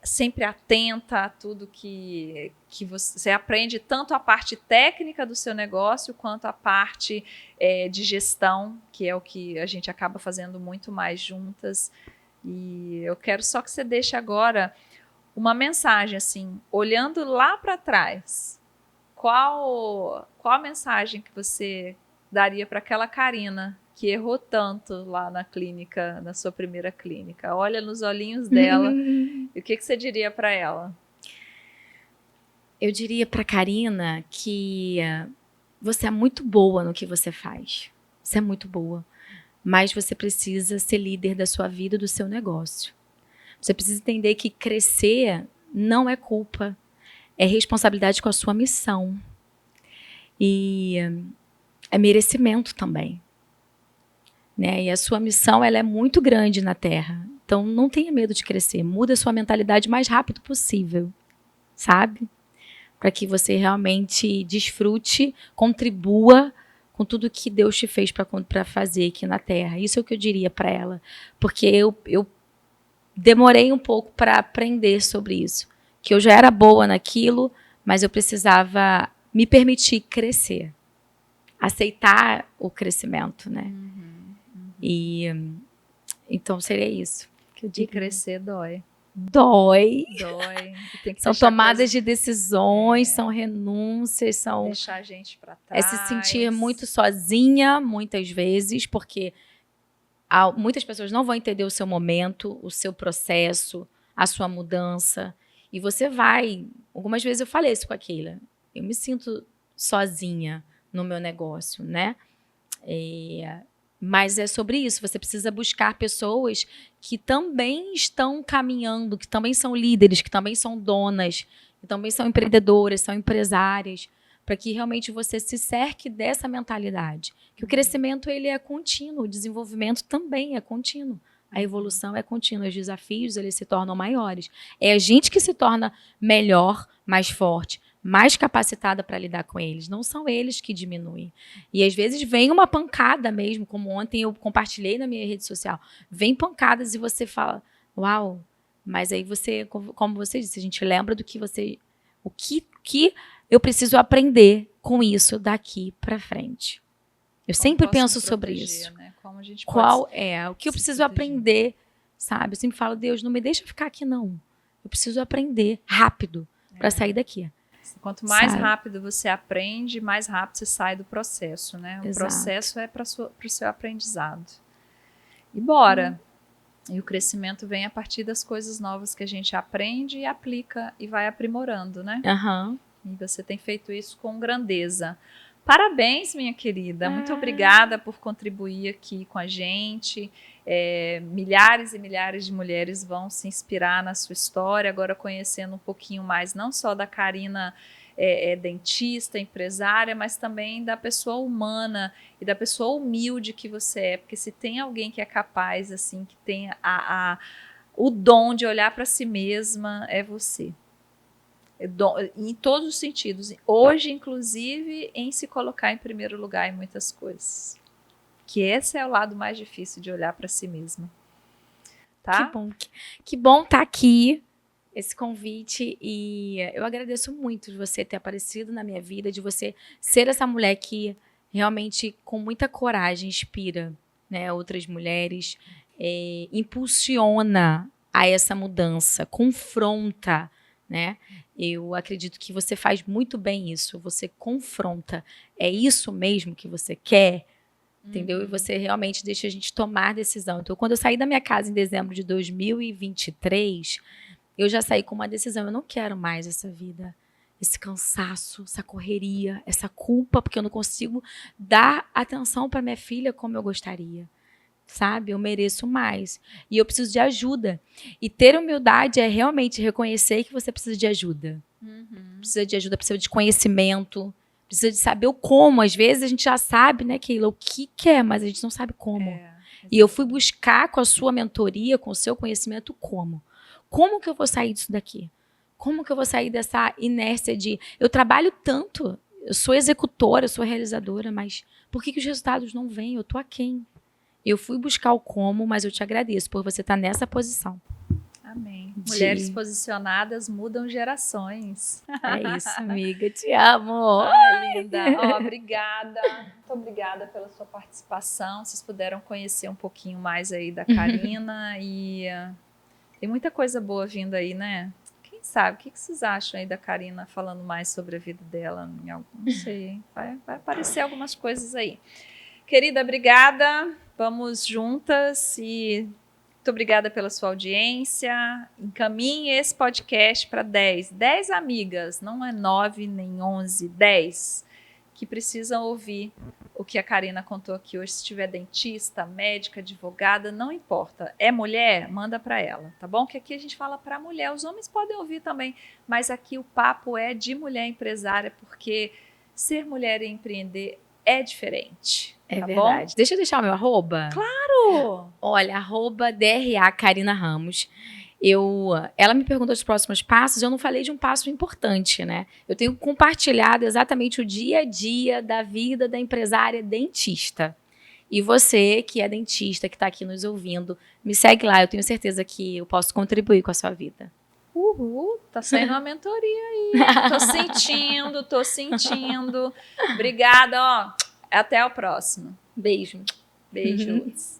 sempre atenta a tudo que você aprende, tanto a parte técnica do seu negócio, quanto a parte de gestão, que é o que a gente acaba fazendo muito mais juntas. E eu quero só que você deixe agora uma mensagem, assim, olhando lá para trás. Qual a mensagem que você daria para aquela Karina que errou tanto lá na clínica, na sua primeira clínica? Olha nos olhinhos dela e o que você diria para ela? Eu diria para Karina que você é muito boa no que você faz. Você é muito boa. Mas você precisa ser líder da sua vida e do seu negócio. Você precisa entender que crescer não é culpa. É responsabilidade com a sua missão. E é merecimento também. Né? E a sua missão ela é muito grande na Terra. Então, não tenha medo de crescer. Muda a sua mentalidade o mais rápido possível. Sabe? Para que você realmente desfrute, contribua com tudo que Deus te fez para fazer aqui na Terra. Isso é o que eu diria para ela. Porque eu demorei um pouco para aprender sobre isso. Que eu já era boa naquilo, mas eu precisava me permitir crescer. Aceitar o crescimento, né? E então seria isso. Que eu digo. E crescer dói. Dói. Tem que são tomadas de decisões, são renúncias, são deixar a gente para trás. É se sentir muito sozinha, muitas vezes, porque muitas pessoas não vão entender o seu momento, o seu processo, a sua mudança. E você vai... Algumas vezes eu falei isso com a Keila. Eu me sinto sozinha no meu negócio, né? Mas é sobre isso. Você precisa buscar pessoas que também estão caminhando, que também são líderes, que também são donas, que também são empreendedoras, são empresárias, para que realmente você se cerque dessa mentalidade. Que o crescimento ele é contínuo, o desenvolvimento também é contínuo. A evolução é contínua, os desafios eles se tornam maiores. É a gente que se torna melhor, mais forte, mais capacitada para lidar com eles. Não são eles que diminuem. E às vezes vem uma pancada mesmo, como ontem eu compartilhei na minha rede social. Vem pancadas e você fala, uau, mas aí você, como você disse, a gente lembra do que você... O que eu preciso aprender com isso daqui para frente. Eu sempre posso penso me sobre proteger, isso. né? Como a gente Qual pode é o que eu se preciso proteger. aprender, sabe? Eu sempre falo, Deus, não me deixa ficar aqui, não. Eu preciso aprender rápido para sair daqui. Quanto mais sabe? rápido você aprende, mais rápido você sai do processo, né? O Exato. processo é para o seu aprendizado. E bora! E o crescimento vem a partir das coisas novas que a gente aprende e aplica e vai aprimorando, né? Aham. E você tem feito isso com grandeza. Parabéns, minha querida. Muito obrigada por contribuir aqui com a gente. Milhares e milhares de mulheres vão se inspirar na sua história, agora conhecendo um pouquinho mais, não só da Carina dentista, empresária, mas também da pessoa humana e da pessoa humilde que você é. Porque se tem alguém que é capaz, assim, que tem o dom de olhar para si mesma, é você. Em todos os sentidos. Hoje, inclusive, em se colocar em primeiro lugar em muitas coisas. Que esse é o lado mais difícil de olhar para si mesma. Tá? Que bom estar aqui, esse convite. E eu agradeço muito de você ter aparecido na minha vida, de você ser essa mulher que realmente, com muita coragem, inspira, né, outras mulheres, impulsiona a essa mudança, confronta, né? Eu acredito que você faz muito bem isso. Você confronta. É isso mesmo que você quer? Entendeu? E você realmente deixa a gente tomar decisão. Então, quando eu saí da minha casa em dezembro de 2023, eu já saí com uma decisão. Eu não quero mais essa vida, esse cansaço, essa correria, essa culpa, porque eu não consigo dar atenção para minha filha como eu gostaria. Sabe? Eu mereço mais. E eu preciso de ajuda. E ter humildade é realmente reconhecer que você precisa de ajuda. Precisa de ajuda, precisa de conhecimento, precisa de saber o como. Às vezes a gente já sabe, né, Keila, o que quer, mas a gente não sabe como. E eu fui buscar com a sua mentoria, com o seu conhecimento, como. Como que eu vou sair disso daqui? Como que eu vou sair dessa inércia de... Eu trabalho tanto, eu sou executora, eu sou realizadora, mas por que os resultados não vêm? Eu tô aquém. Eu fui buscar o como, mas eu te agradeço por você estar nessa posição. Amém. Mulheres posicionadas mudam gerações. É isso, amiga. Te amo. Ai, linda. Obrigada. Muito obrigada pela sua participação. Vocês puderam conhecer um pouquinho mais aí da Carina. E tem muita coisa boa vindo aí, né? Quem sabe? O que vocês acham aí da Carina falando mais sobre a vida dela? Não sei, hein? Vai aparecer algumas coisas aí. Querida, obrigada. Vamos juntas e muito obrigada pela sua audiência. Encaminhe esse podcast para 10 amigas, não é 9 nem 11, 10, que precisam ouvir o que a Carina contou aqui hoje. Se tiver dentista, médica, advogada, não importa. É mulher? Manda para ela, tá bom? Que aqui a gente fala para mulher. Os homens podem ouvir também, mas aqui o papo é de mulher empresária, porque ser mulher e empreender é diferente. É tá verdade. Bom? Deixa eu deixar o meu arroba? Claro! Olha, @DRA Carina Ramos. Ela me perguntou os próximos passos, eu não falei de um passo importante, né? Eu tenho compartilhado exatamente o dia a dia da vida da empresária dentista. E você, que é dentista, que está aqui nos ouvindo, me segue lá, eu tenho certeza que eu posso contribuir com a sua vida. Uhul, tá saindo uma mentoria aí. Tô sentindo. Obrigada, ó. Até o próximo. Beijo. Beijos.